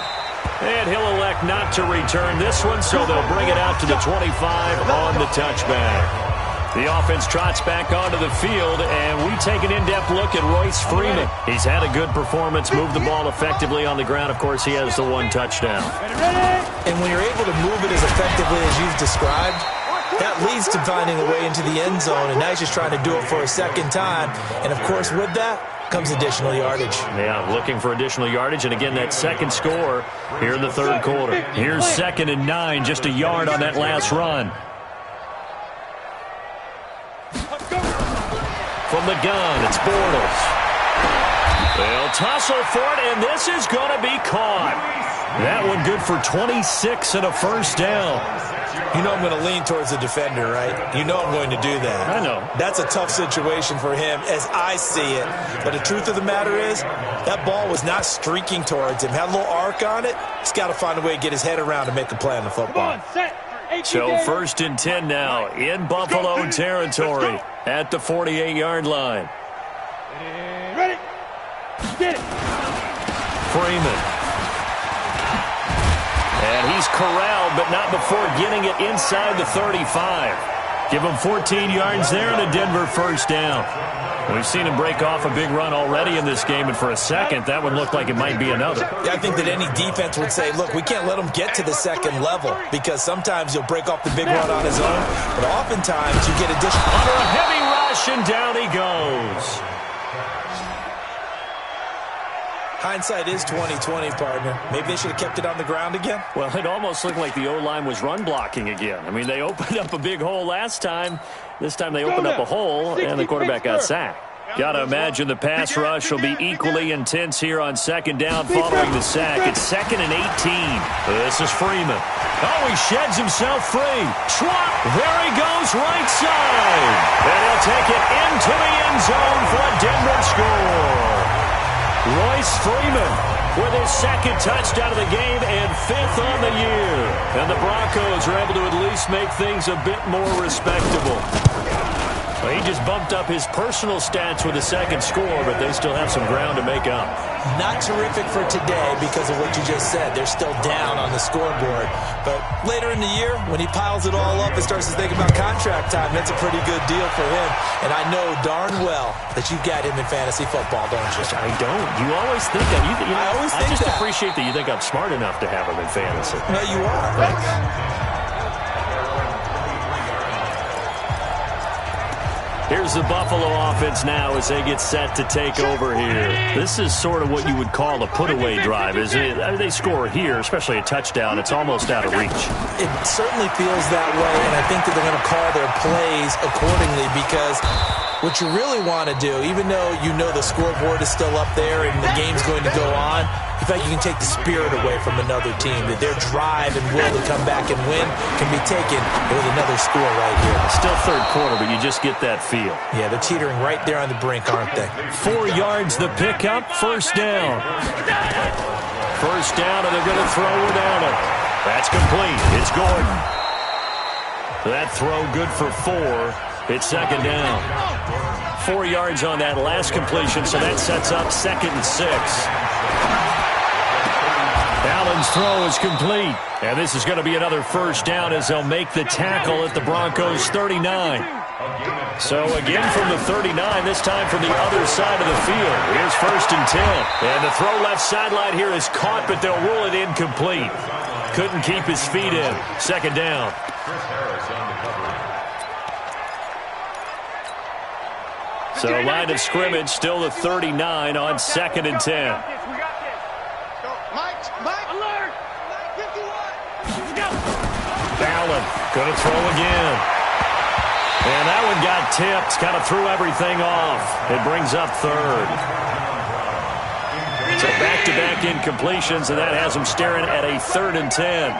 And he'll elect not to return this one, so they'll bring it out to the 25 on the touchback. The offense trots back onto the field, and we take an in-depth look at Royce Freeman. He's had a good performance, moved the ball effectively on the ground. Of course, he has the one touchdown. And when you're able to move it as effectively as you've described, that leads to finding a way into the end zone, and now he's just trying to do it for a second time. And, of course, with that comes additional yardage. Yeah, looking for additional yardage, and again, that second score here in the third quarter. Here's 2nd and 9, just a yard on that last run. From the gun, it's Bortles. They'll tussle for it, and this is going to be caught. That one good for 26 and a first down. You know I'm going to lean towards the defender, right? You know I'm going to do that. I know. That's a tough situation for him as I see it. But the truth of the matter is, that ball was not streaking towards him. Had a little arc on it. He's got to find a way to get his head around and make a play on the football. So 1st and 10 now in Buffalo territory at the 48-yard line. Ready? Get it. Freeman. And he's corralled, but not before getting it inside the 35. Give him 14 yards there and a Denver first down. We've seen him break off a big run already in this game, and for a second, that one looked like it might be another. Yeah, I think that any defense would say, look, we can't let him get to the second level because sometimes he'll break off the big run on his own, but oftentimes you get additional. Under a heavy rush, and down he goes. Hindsight is 20/20, partner. Maybe they should have kept it on the ground again. Well, it almost looked like the O-line was run blocking again. I mean, they opened up a big hole last time. This time they opened up a hole, and the quarterback got sacked. Got to imagine the pass rush will be equally intense here on 2nd down following the sack. It's 2nd and 18. This is Freeman. Oh, he sheds himself free. Swat. There he goes, right side. And he'll take it into the end zone for a Denver score. Royce Freeman with his 2nd touchdown of the game and 5th on the year. And the Broncos are able to at least make things a bit more respectable. Well, he just bumped up his personal stats with a 2nd score, but they still have some ground to make up. Not terrific for today because of what you just said. They're still down on the scoreboard. But later in the year, when he piles it all up and starts to think about contract time, that's a pretty good deal for him. And I know darn well that you've got him in fantasy football, don't you? I don't. You always think that. I just that. appreciate that you think I'm smart enough to have him in fantasy. No, you are. Here's the Buffalo offense now as they get set to take over here. This is sort of what you would call a put-away drive, isn't it? They score here, especially a touchdown. It's almost out of reach. It certainly feels that way, and I think that they're going to call their plays accordingly because what you really want to do, even though you know the scoreboard is still up there and the game's going to go on, in fact, you can take the spirit away from another team, that their drive and will to come back and win can be taken with another score right here. Still 3rd quarter, but you just get that feel. Yeah, they're teetering right there on the brink, aren't they? 4 yards the pickup, 1st down. 1st down, and they're going to throw without it. That's complete. It's Gordon. That throw good for 4. It's 2nd down. 4 yards on that last completion, so that sets up 2nd and 6. Allen's throw is complete. And this is going to be another 1st down as they'll make the tackle at the Broncos' 39. So again from the 39, this time from the other side of the field. Here's 1st and 10. And the throw left sideline here is caught, but they'll rule it incomplete. Couldn't keep his feet in. 2nd down. So line of scrimmage still the 39 on 2nd and 10. Allen going to throw again. And that one got tipped. Kind of threw everything off. It brings up 3rd. So back-to-back incompletions, and that has them staring at a 3rd and 10.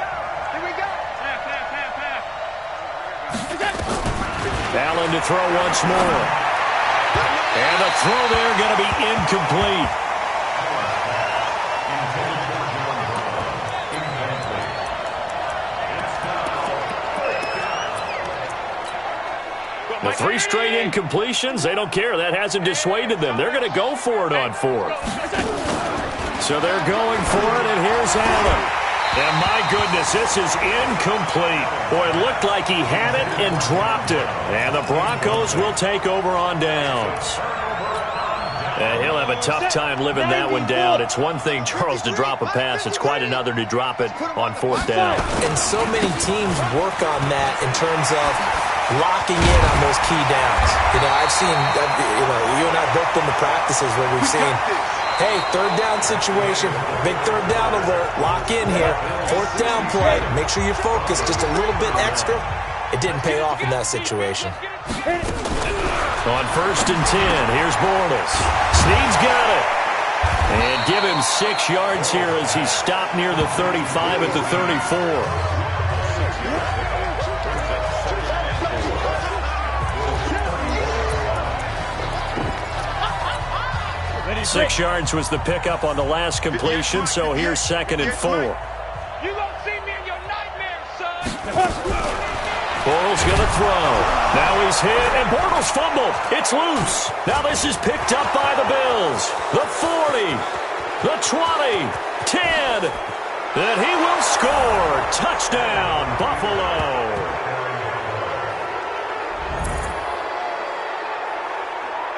Allen to throw once more. And the throw there going to be incomplete. The 3 straight incompletions, they don't care. That hasn't dissuaded them. They're going to go for it on 4th. So they're going for it, and here's Allen. And my goodness, this is incomplete. Boy, it looked like he had it and dropped it. And the Broncos will take over on downs. And he'll have a tough time living that one down. It's one thing, Charles, to drop a pass. It's quite another to drop it on 4th down. And so many teams work on that in terms of locking in on those key downs. I've seen, you and I both been to practices where we've seen, hey, 3rd down situation, big 3rd down alert, lock in here, 4th down play, make sure you're focused just a little bit extra. It didn't pay off in that situation. On 1st and 10, here's Bortles. Snead's got it. And give him 6 yards here as he stopped near the 35 at the 34. 6 yards was the pickup on the last completion, so here's 2nd and 4. You gonna see me in your nightmares, son. Bortles going to throw. Now he's hit, and Bortles fumbled. It's loose. Now this is picked up by the Bills. The 40, the 20, 10. And he will score. Touchdown, Buffalo.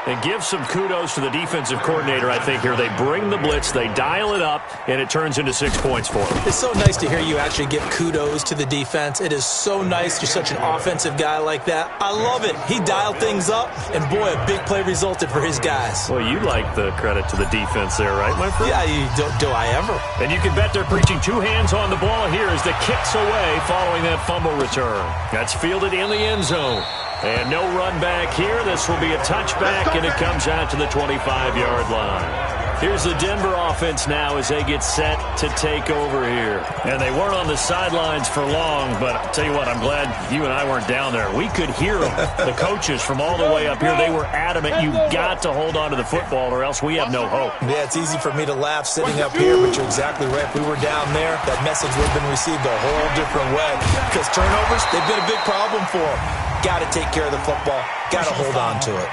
And give some kudos to the defensive coordinator, I think, here. They bring the blitz, they dial it up, and it turns into 6 points for them. It's so nice to hear you actually give kudos to the defense. It is so nice. You're such an offensive guy like that. I love it. He dialed things up, and boy, a big play resulted for his guys. Well, you like the credit to the defense there, right, my friend? Yeah, do I ever? And you can bet they're preaching 2 hands on the ball here as the kick's away following that fumble return. That's fielded in the end zone. And no run back here. This will be a touchback, and it comes out to the 25-yard line. Here's the Denver offense now as they get set to take over here. And they weren't on the sidelines for long, but I'll tell you what, I'm glad you and I weren't down there. We could hear them. The coaches from all the way up here, they were adamant. You've got to hold on to the football or else we have no hope. Yeah, it's easy for me to laugh sitting up here, but you're exactly right. If we were down there, that message would have been received a whole different way. Because turnovers, they've been a big problem for them. Got to take care of the football. Got to hold on to it.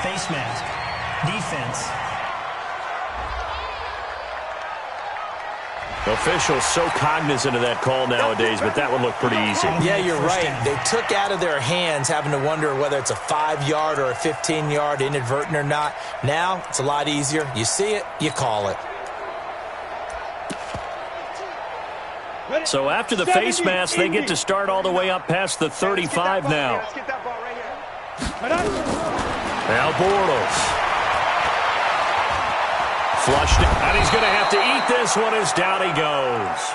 Face mask. Defense. Officials so cognizant of that call nowadays, but that one looked pretty easy. Yeah, you're right. They took out of their hands having to wonder whether it's a 5-yard or a 15-yard, inadvertent or not. Now, it's a lot easier. You see it, you call it. So after the face mask, they get to start all the way up past the 35 now. Now Bortles. Flushed it, and he's going to have to eat this one as down he goes.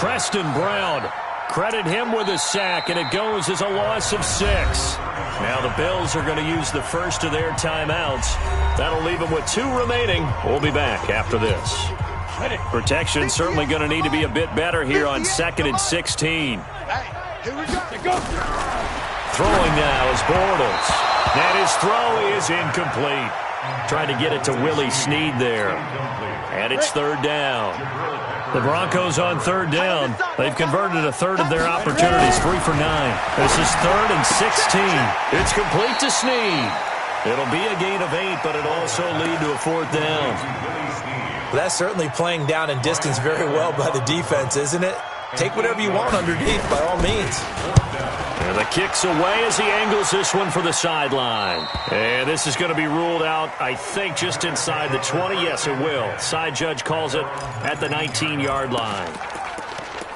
Preston Brown, credit him with a sack, and it goes as a loss of 6. Now the Bills are going to use the first of their timeouts. That'll leave them with 2 remaining. We'll be back after this. Protection certainly going to need to be a bit better here on 2nd and 16. Throwing now is Bortles. And his throw is incomplete. Trying to get it to Willie Snead there. And it's 3rd down. The Broncos on 3rd down. They've converted a third of their opportunities, 3 for 9. This is 3rd and 16. It's complete to Snead. It'll be a gain of 8, but it'll also lead to a 4th down. Well, that's certainly playing down in distance very well by the defense, isn't it? Take whatever you want underneath, by all means. And the kick's away as he angles this one for the sideline. And this is going to be ruled out, I think, just inside the 20. Yes, it will. Side judge calls it at the 19-yard line.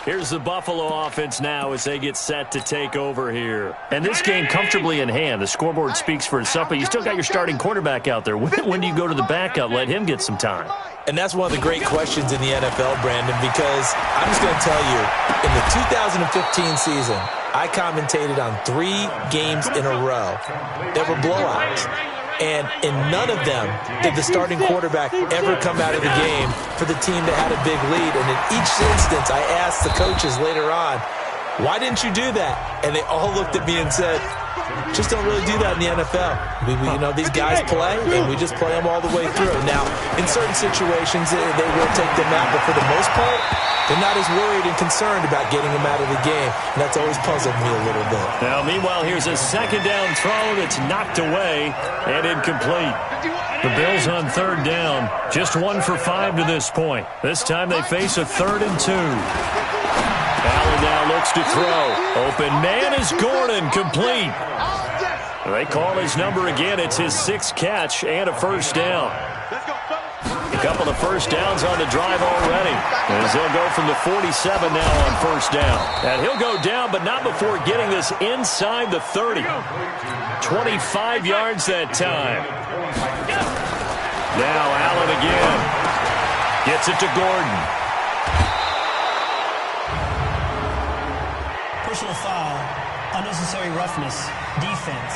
Here's the Buffalo offense now as they get set to take over here. And this game comfortably in hand. The scoreboard speaks for itself, but you still got your starting quarterback out there. When do you go to the backup? Let him get some time. And that's one of the great questions in the NFL, Brandon, because I'm just going to tell you, in the 2015 season, I commentated on 3 games in a row that were blowouts. And in none of them did the starting quarterback ever come out of the game for the team that had a big lead. And in each instance, I asked the coaches later on, why didn't you do that? And they all looked at me and said, just don't really do that in the NFL. These guys play, and we just play them all the way through. Now, in certain situations, they will take them out, but for the most part, they're not as worried and concerned about getting them out of the game. And that's always puzzled me a little bit. Now, meanwhile, here's a 2nd down throw that's knocked away and incomplete. The Bills on 3rd down, just 1 for 5 to this point. This time they face a 3rd and 2. Allen now looks to throw. Open man is Gordon, complete. They call his number again. It's his 6th catch and a 1st down. A couple of first downs on the drive already. As they'll go from the 47 now on 1st down. And he'll go down, but not before getting this inside the 30. 25 yards that time. Now Allen again. Gets it to Gordon. Personal foul, unnecessary roughness, defense.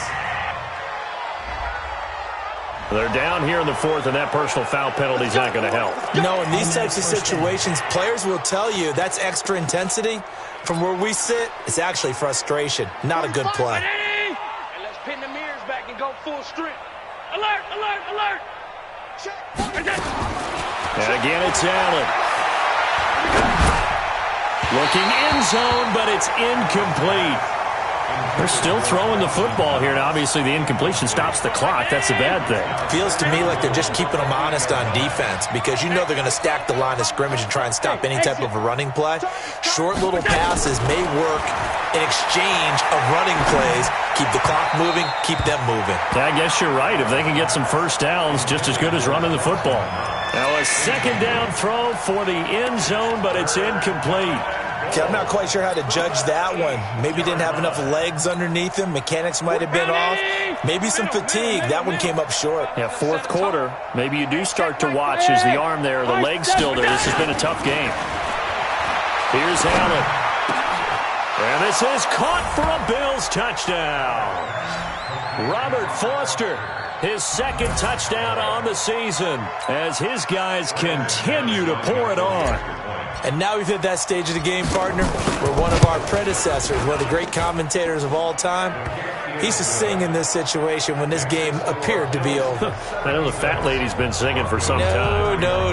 They're down here in the 4th, and that personal foul penalty is not going to help. In these types of situations, players will tell you that's extra intensity. From where we sit, it's actually frustration. Not a good play. And let's pin the mirrors back and go full strength. Alert, alert, alert. And again, it's Allen. Looking end zone, but it's incomplete. They're still throwing the football here, and obviously the incompletion stops the clock. That's a bad thing. Feels to me like they're just keeping them honest on defense because you know they're going to stack the line of scrimmage and try and stop any type of a running play. Short little passes may work in exchange of running plays. Keep the clock moving, keep them moving. I guess you're right. If they can get some first downs, just as good as running the football. Now a second down throw for the end zone, but it's incomplete. Okay, I'm not quite sure how to judge that one. Maybe didn't have enough legs underneath him. Mechanics might have been off. Maybe some fatigue. That one came up short. Yeah, fourth quarter. Maybe you do start to watch as the arm there, the leg's still there. This has been a tough game. Here's Allen. And this is caught for a Bills touchdown. Robert Foster, his second touchdown on the season as his guys continue to pour it on. And now we've hit that stage of the game, partner, where one of our predecessors, one of the great commentators of all time, he used to sing in this situation when this game appeared to be over. I know the fat lady's been singing for some time. No,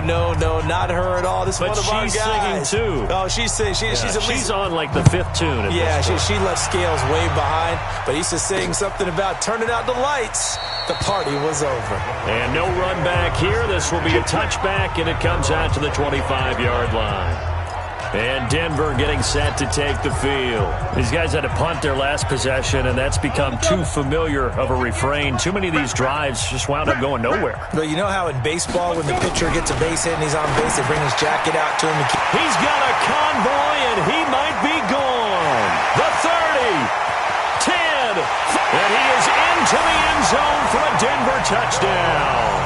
not her at all. This is one of our guys. But she's singing, too. Oh, she's singing. She's on, like, the fifth tune at this point. She left Scales way behind, but he used to sing something about turning out the lights. The party was over. And no run back here. This will be a touchback, and it comes out to the 25-yard line. And Denver getting set to take the field. These guys had to punt their last possession, and that's become too familiar of a refrain. Too many of these drives just wound up going nowhere. But you know how in baseball, when the pitcher gets a base hit and he's on base, they bring his jacket out to him. He's got a convoy, and he might be gone. The 30, 10, and he is into the end zone for a Denver touchdown.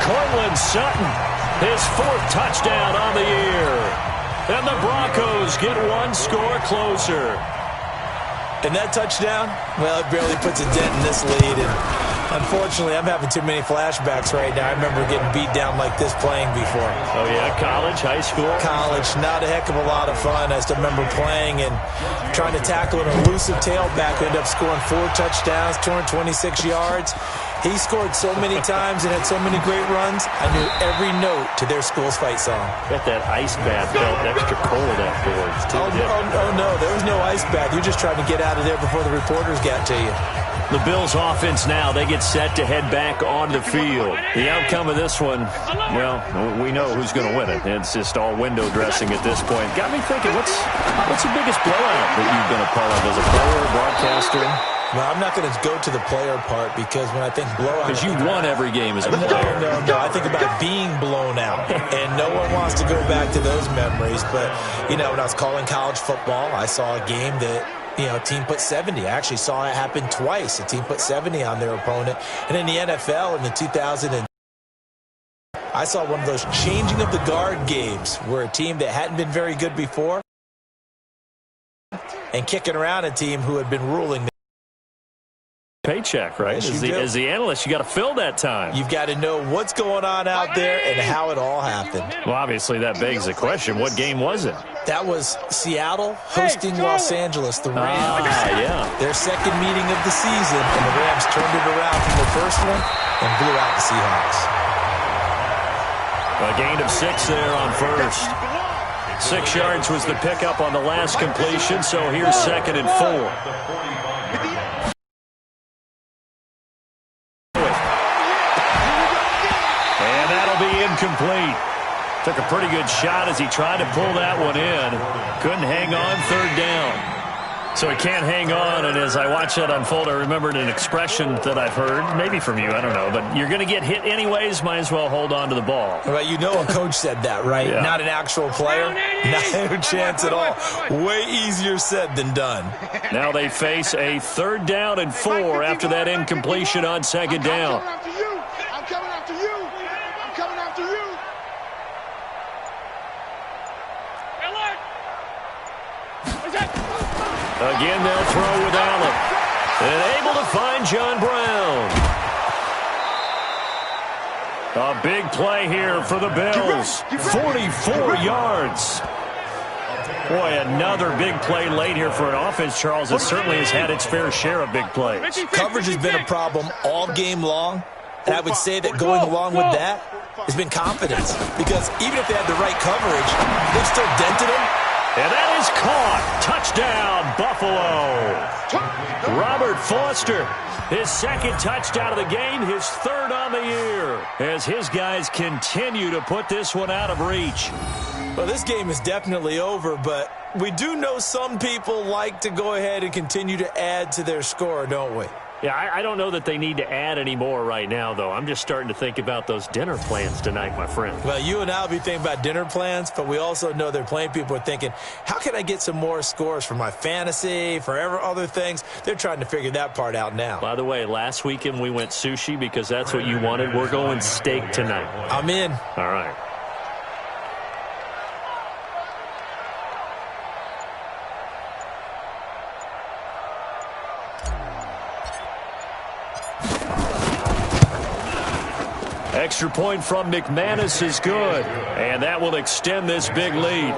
Cortland Sutton, his fourth touchdown on the year. And the Broncos get one score closer. And that touchdown, well, it barely puts a dent in this lead. And unfortunately, I'm having too many flashbacks right now. I remember getting beat down like this playing before. Oh, yeah? College, high school? College. Not a heck of a lot of fun. I still remember playing and trying to tackle an elusive tailback who ended up scoring 4 touchdowns, 226 yards. He scored so many times and had so many great runs, I knew every note to their school's fight song. Bet that ice bath felt extra cold afterwards, too. Oh, no, there was no ice bath. You're just trying to get out of there before the reporters got to you. The Bills offense now, they get set to head back on the field. The outcome of this one, well, we know who's going to win it. It's just all window dressing at this point. Got me thinking, what's the biggest blowout that you've been a part of as a player, broadcaster? Well, I'm not going to go to the player part because when I think blowout... Because you won every game as a player. No. I think about being blown out. And no one wants to go back to those memories. But, when I was calling college football, I saw a game that, a team put 70. I actually saw it happen twice. A team put 70 on their opponent. And in the NFL in the 2000... I saw one of those changing of the guard games where a team that hadn't been very good before and kicking around a team who had been ruling paycheck, right? As the analyst, you got to fill that time. You've got to know what's going on out there and how it all happened. Well, obviously, that begs the question, what game was it? That was Seattle hosting Los Angeles, the Rams. Yeah. Their second meeting of the season, and the Rams turned it around from the first one and blew out the Seahawks. A gain of 6 there on first. 6 yards was the pickup on the last completion, so here's 2nd and 4. Incomplete. Took a pretty good shot as he tried to pull that one in. Couldn't hang on, 3rd down. So he can't hang on, and as I watched that unfold, I remembered an expression that I've heard, maybe from you, I don't know, but you're going to get hit anyways, might as well hold on to the ball. Well, a coach said that, right? Yeah. Not an actual player. No chance at all. Way easier said than done. Now they face a 3rd down and 4 after that incompletion on 2nd down. Again, they'll throw with Allen. And able to find John Brown. A big play here for the Bills. 44 yards. Boy, another big play late here for an offense, Charles, that certainly has had its fair share of big plays. Coverage has been a problem all game long. And I would say that going along with that has been confidence. Because even if they had the right coverage, they've still dented them. And that is caught. Touchdown, Buffalo. Robert Foster, his second touchdown of the game, his third on the year, as his guys continue to put this one out of reach. Well, this game is definitely over, but we do know some people like to go ahead and continue to add to their score, don't we? Yeah, I don't know that they need to add any more right now, though. I'm just starting to think about those dinner plans tonight, my friend. Well, you and I will be thinking about dinner plans, but we also know they're playing people are thinking, how can I get some more scores for my fantasy, for other things? They're trying to figure that part out now. By the way, last weekend we went sushi because that's what you wanted. We're going steak tonight. I'm in. All right. Extra point from McManus is good, and that will extend this big lead.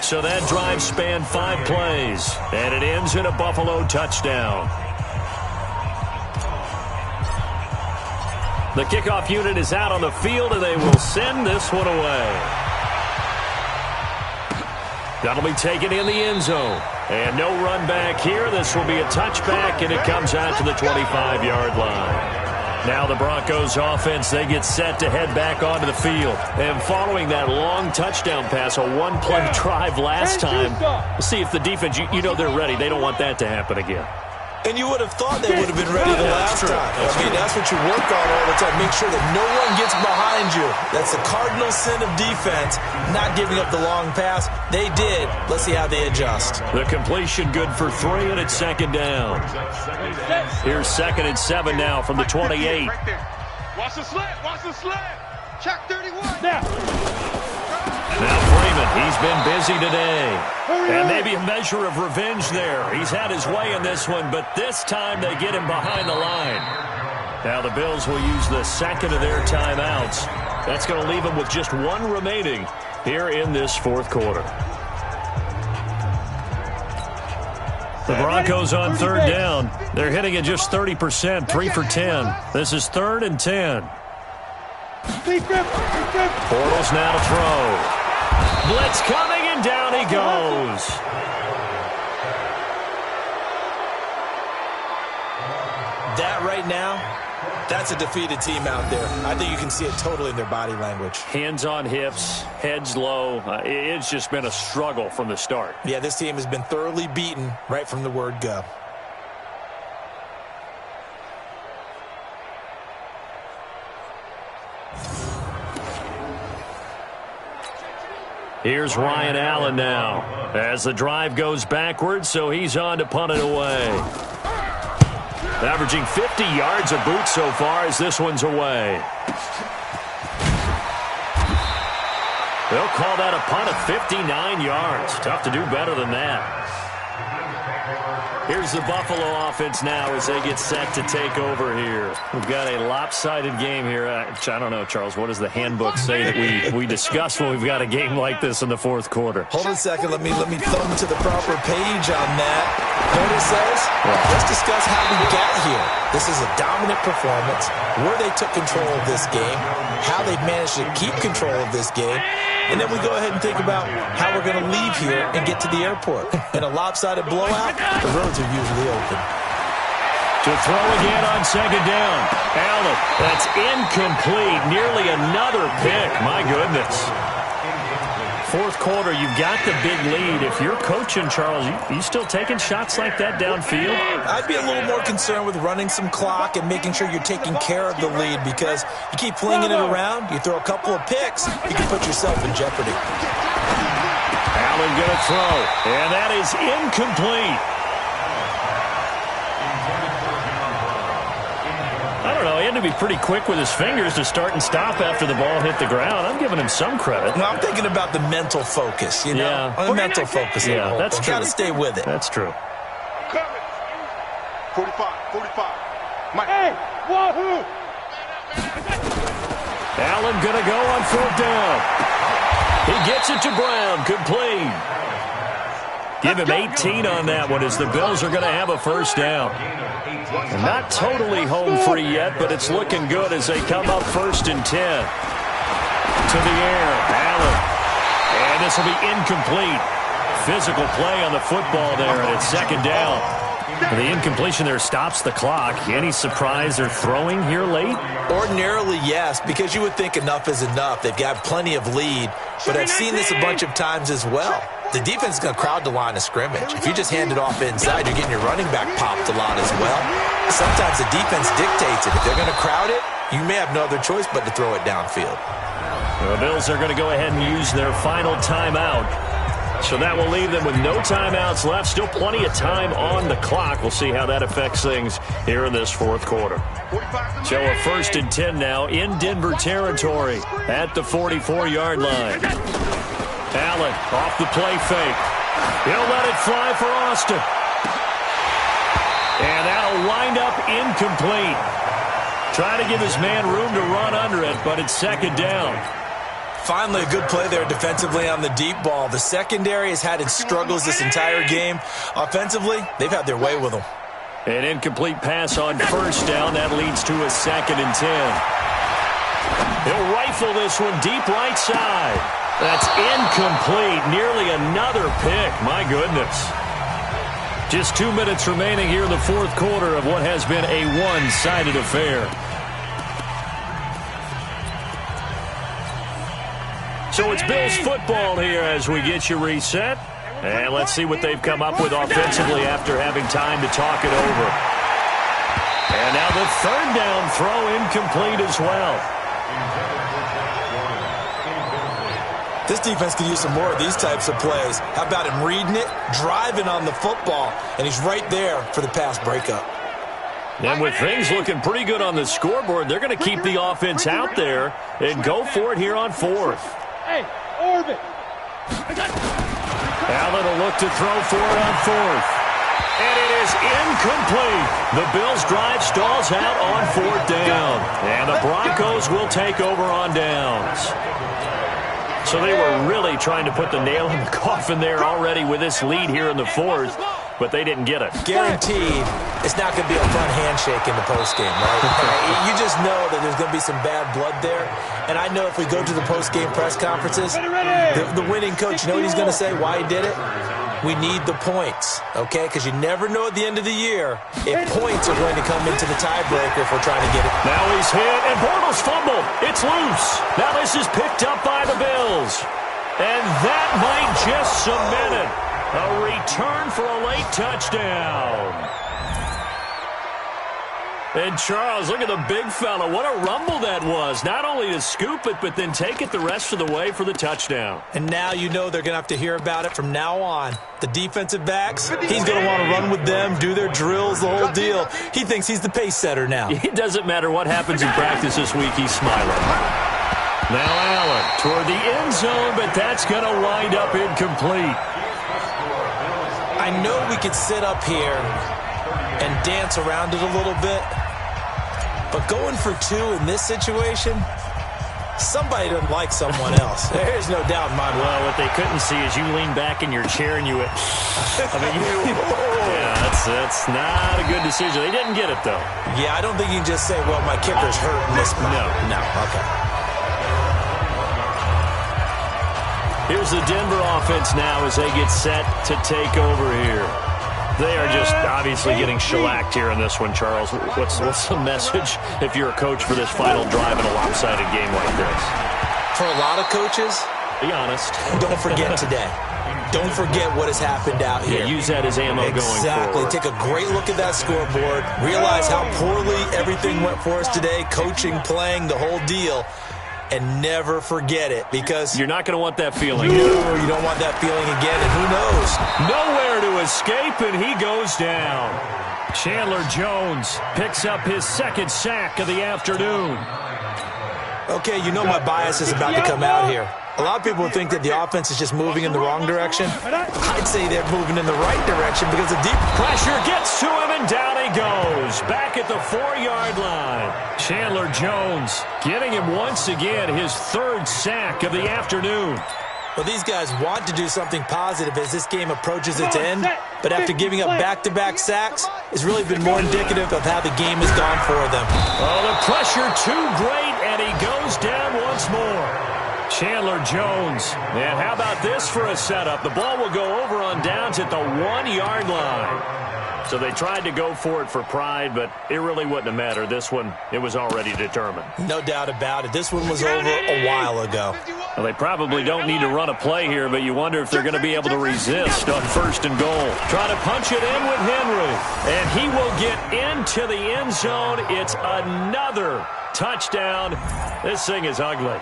So that drive spanned 5 plays, and it ends in a Buffalo touchdown. The kickoff unit is out on the field, and they will send this one away. That'll be taken in the end zone. And no run back here. This will be a touchback, and it comes out to the 25-yard line. Now the Broncos offense, they get set to head back onto the field. And following that long touchdown pass, a one-play drive last time, we'll see if the defense, you know they're ready. They don't want that to happen again. And you would have thought they would have been ready the last time. That's what you work on all the time. Make sure that no one gets behind you. That's the cardinal sin of defense, not giving up the long pass. They did. Let's see how they adjust. The completion good for 3, and it's second down. Here's 2nd and 7 now from the 28. Right there. Watch the slant. Watch the slant. Check 31. Now Freeman, he's been busy today. And maybe a measure of revenge there. He's had his way in this one, but this time they get him behind the line. Now the Bills will use the second of their timeouts. That's going to leave them with just 1 remaining here in this 4th quarter. The Broncos on 3rd down. They're hitting at just 30%, 3 for 10. This is 3rd and 10. Bortles now to throw. Blitz coming, and down he goes. That right now, that's a defeated team out there. I think you can see it totally in their body language. Hands on hips, heads low. It's just been a struggle from the start. Yeah, this team has been thoroughly beaten right from the word go. Here's Ryan Allen now as the drive goes backwards, so he's on to punt it away. Averaging 50 yards a boot so far as this one's away. They'll call that a punt of 59 yards. Tough to do better than that. Here's the Buffalo offense now as they get set to take over here. We've got a lopsided game here. I don't know, Charles, what does the handbook say that we discuss when we've got a game like this in the 4th quarter? Hold on a second. Let me thumb to the proper page on that. What it says? Let's discuss how we got here. This is a dominant performance, where they took control of this game, how they've managed to keep control of this game, and then we go ahead and think about how we're going to leave here and get to the airport. In a lopsided blowout, the roads are usually open. To throw again on 2nd down. Allen, that's incomplete. Nearly another pick. My goodness. 4th quarter, you've got the big lead. If you're coaching, Charles, you still taking shots like that downfield? I'd be a little more concerned with running some clock and making sure you're taking care of the lead, because you keep flinging it around, you throw a couple of picks, you can put yourself in jeopardy. Allen going to throw, and that is incomplete. I don't know. He had to be pretty quick with his fingers to start and stop after the ball hit the ground. I'm giving him some credit. No, I'm thinking about the mental focus, you know? Yeah. On the mental focus. Yeah, that's true. Got to stay with it. That's true. Coming. 45. Mike. Hey, wahoo! Allen going to go on 4th down. He gets it to Brown. Complete. Give him 18 on that one as the Bills are going to have a first down. Not totally home free yet, but it's looking good as they come up 1st and 10. To the air, Allen. And this will be incomplete. Physical play on the football there, and it's 2nd down. The incompletion there stops the clock. Any surprise they're throwing here late? Ordinarily, yes, because you would think enough is enough. They've got plenty of lead, but I've seen this a bunch of times as well. The defense is going to crowd the line of scrimmage. If you just hand it off inside, you're getting your running back popped a lot as well. Sometimes the defense dictates it. If they're going to crowd it, you may have no other choice but to throw it downfield. The Bills are going to go ahead and use their final timeout. So that will leave them with no timeouts left. Still plenty of time on the clock. We'll see how that affects things here in this 4th quarter. So a 1st and 10 now in Denver territory at the 44-yard line. Allen off the play fake. He'll let it fly for Austin. And that'll wind up incomplete. Trying to give his man room to run under it, but it's 2nd down. Finally, a good play there defensively on the deep ball. The secondary has had its struggles this entire game. Offensively, they've had their way with them. An incomplete pass on 1st down. That leads to a 2nd and 10. He'll rifle this one deep right side. That's incomplete. Nearly another pick. My goodness. Just 2 minutes remaining here in the 4th quarter of what has been a one-sided affair. So it's Bills football here as we get you reset. And let's see what they've come up with offensively after having time to talk it over. And now the 3rd down throw incomplete as well. This defense could use some more of these types of plays. How about him reading it, driving on the football, and he's right there for the pass breakup. And with things looking pretty good on the scoreboard, they're going to keep the offense out there and go for it here on 4th. Hey, orbit. Allen will look to throw for it on 4th. And it is incomplete. The Bills' drive stalls out on 4th down. And the Broncos will take over on downs. So they were really trying to put the nail in the coffin there already with this lead here in the 4th, but they didn't get it. Guaranteed it's not going to be a fun handshake in the postgame, right? You just know that there's going to be some bad blood there. And I know if we go to the postgame press conferences, the winning coach, you know what he's going to say, why he did it? We need the points, okay? Because you never know at the end of the year if points are going to come into the tiebreaker if we're trying to get it. Now he's hit, and Bortles fumble. It's loose. Now this is picked up by the Bills. And that might just cement it. A return for a late touchdown. And Charles, look at the big fella. What a rumble that was. Not only to scoop it, but then take it the rest of the way for the touchdown. And now you know they're going to have to hear about it from now on. The defensive backs, he's going to want to run with them, do their drills, the whole deal. He thinks he's the pace setter now. It doesn't matter what happens in practice this week. He's smiling. Now Allen toward the end zone, but that's going to wind up incomplete. I know we could sit up here and dance around it a little bit, but going for 2 in this situation, somebody doesn't like someone else. There's no doubt in my mind. Well, what they couldn't see is you lean back in your chair and you went, yeah, that's not a good decision. They didn't get it, though. Yeah, I don't think you can just say, well, my kicker's hurt in this spot. No, okay. Here's the Denver offense now as they get set to take over here. They are just obviously getting shellacked here in this one, Charles. What's the message if you're a coach for this final drive in a lopsided game like this? For a lot of coaches, be honest. Don't forget today. Don't forget what has happened out here. Yeah, use that as ammo going forward. Exactly. Take a great look at that scoreboard. Realize how poorly everything went for us today. Coaching, playing, the whole deal. And never forget it, because you're not going to want that feeling. No, you don't want that feeling again, and who knows? Nowhere to escape, and he goes down. Chandler Jones picks up his 2nd sack of the afternoon. Okay, you know my bias is about to come out here. A lot of people would think that the offense is just moving in the wrong direction. I'd say they're moving in the right direction because the deep pressure gets to him, and down he goes. Back at the 4-yard line. Chandler Jones getting him once again his 3rd sack of the afternoon. Well, these guys want to do something positive as this game approaches its end, but after giving up back-to-back sacks, it's really been more indicative of how the game has gone for them. Oh, the pressure too great, and he goes down once more. Chandler Jones. And how about this for a setup? The ball will go over on downs at the 1-yard line. So they tried to go for it for pride, but it really wouldn't have mattered. This one, it was already determined. No doubt about it. This one was over a while ago. Well, they probably don't need to run a play here, but you wonder if they're going to be able to resist on 1st and goal. Try to punch it in with Henry. And he will get into the end zone. It's another touchdown. This thing is ugly.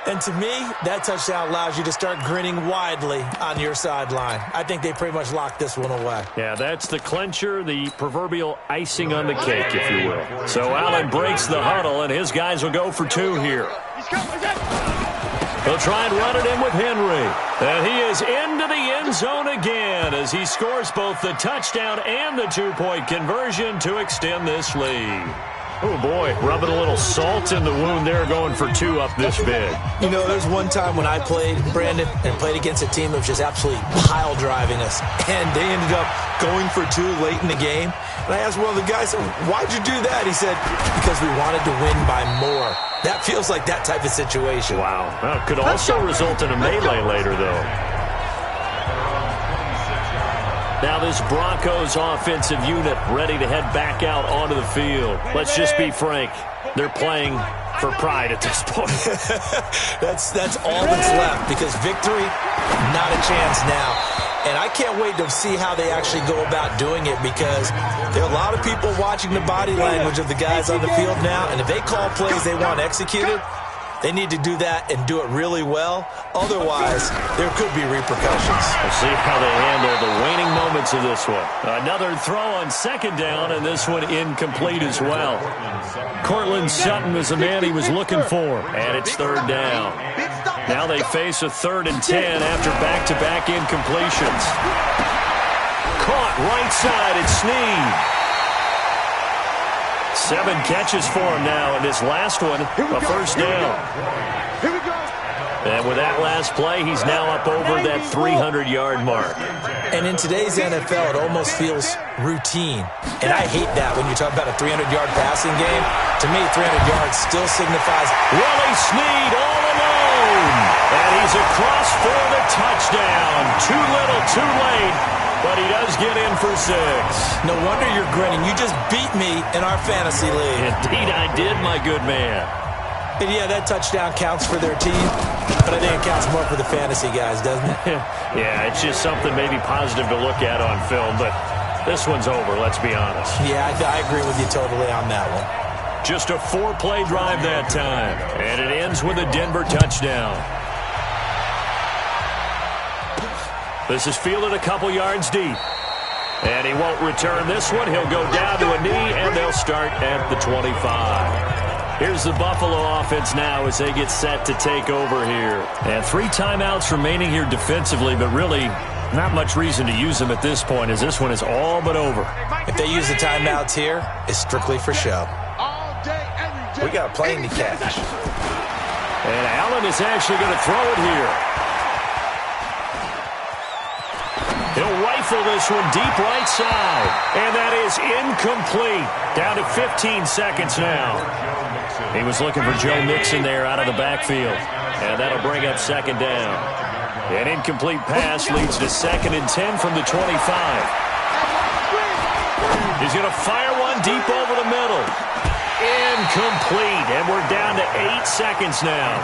And to me, that touchdown allows you to start grinning widely on your sideline. I think they pretty much locked this one away. Yeah, that's the clincher, the proverbial icing on the cake, if you will. So Allen breaks the huddle, and his guys will go for 2 here. They'll try and run it in with Henry. And he is into the end zone again as he scores both the touchdown and the 2-point conversion to extend this lead. Oh, boy, rubbing a little salt in the wound there, going for 2 up this big. You know, there's one time when I played, Brandon, and played against a team that was just absolutely pile driving us, and they ended up going for 2 late in the game. And I asked one of the guys, why'd you do that? He said, because we wanted to win by more. That feels like that type of situation. Wow. Well, could also result in a melee later, though. Now this Broncos offensive unit ready to head back out onto the field. Let's just be frank. They're playing for pride at this point. That's all that's left, because victory, not a chance now. And I can't wait to see how they actually go about doing it, because there are a lot of people watching the body language of the guys on the field now, and if they call plays they want executed, they need to do that and do it really well. Otherwise, there could be repercussions. We'll see how they handle the waning moments of this one. Another throw on 2nd down, and this one incomplete as well. Cortland Sutton was the man he was looking for, and it's 3rd down. Now they face a 3rd and 10 after back-to-back incompletions. Caught right side, it's Snead. 7 catches for him now, and this last one, a 1st down. And with that last play, he's now up over that 300-yard mark. And in today's NFL, it almost feels routine. And I hate that when you talk about a 300-yard passing game. To me, 300 yards still signifies Willie Snead all alone. And he's across for the touchdown. Too little, too late. But he does get in for 6. No wonder you're grinning. You just beat me in our fantasy league. Indeed I did, my good man. And yeah, that touchdown counts for their team, but I think it counts more for the fantasy guys, doesn't it? Yeah, it's just something maybe positive to look at on film, but this one's over, let's be honest. Yeah, I agree with you totally on that one. Just a 4-play drive that time, and it ends with a Denver touchdown. This is fielded a couple yards deep. And he won't return this one. He'll go down to a knee, and they'll start at the 25. Here's the Buffalo offense now as they get set to take over here. And 3 timeouts remaining here defensively, but really not much reason to use them at this point, as this one is all but over. If they use the timeouts here, it's strictly for show. We got a plane to catch. And Allen is actually going to throw it here. He'll rifle this one deep right side. And that is incomplete. Down to 15 seconds now. He was looking for Joe Mixon there out of the backfield. And that'll bring up 2nd down. An incomplete pass leads to 2nd and 10 from the 25. He's going to fire one deep over the middle. Incomplete. And we're down to 8 seconds now.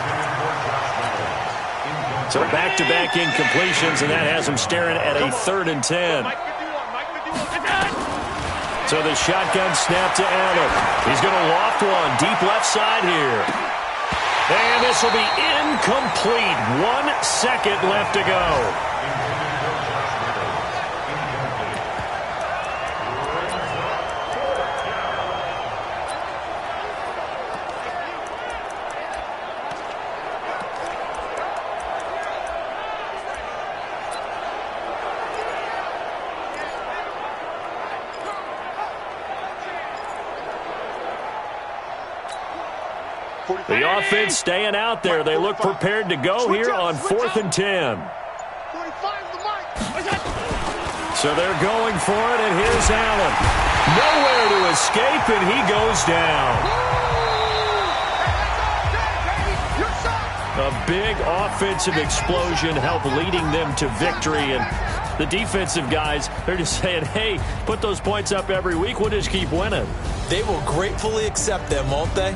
So back-to-back incompletions, and that has him staring at a 3rd and 10. So the shotgun snap to Allen. He's going to loft one deep left side here. And this will be incomplete. 1 second left to go. The offense staying out there. They look prepared to go here on 4th and 10. So they're going for it, and here's Allen. Nowhere to escape, and he goes down. A big offensive explosion helped leading them to victory, and the defensive guys, they're just saying, hey, put those points up every week. We'll just keep winning. They will gratefully accept them, won't they?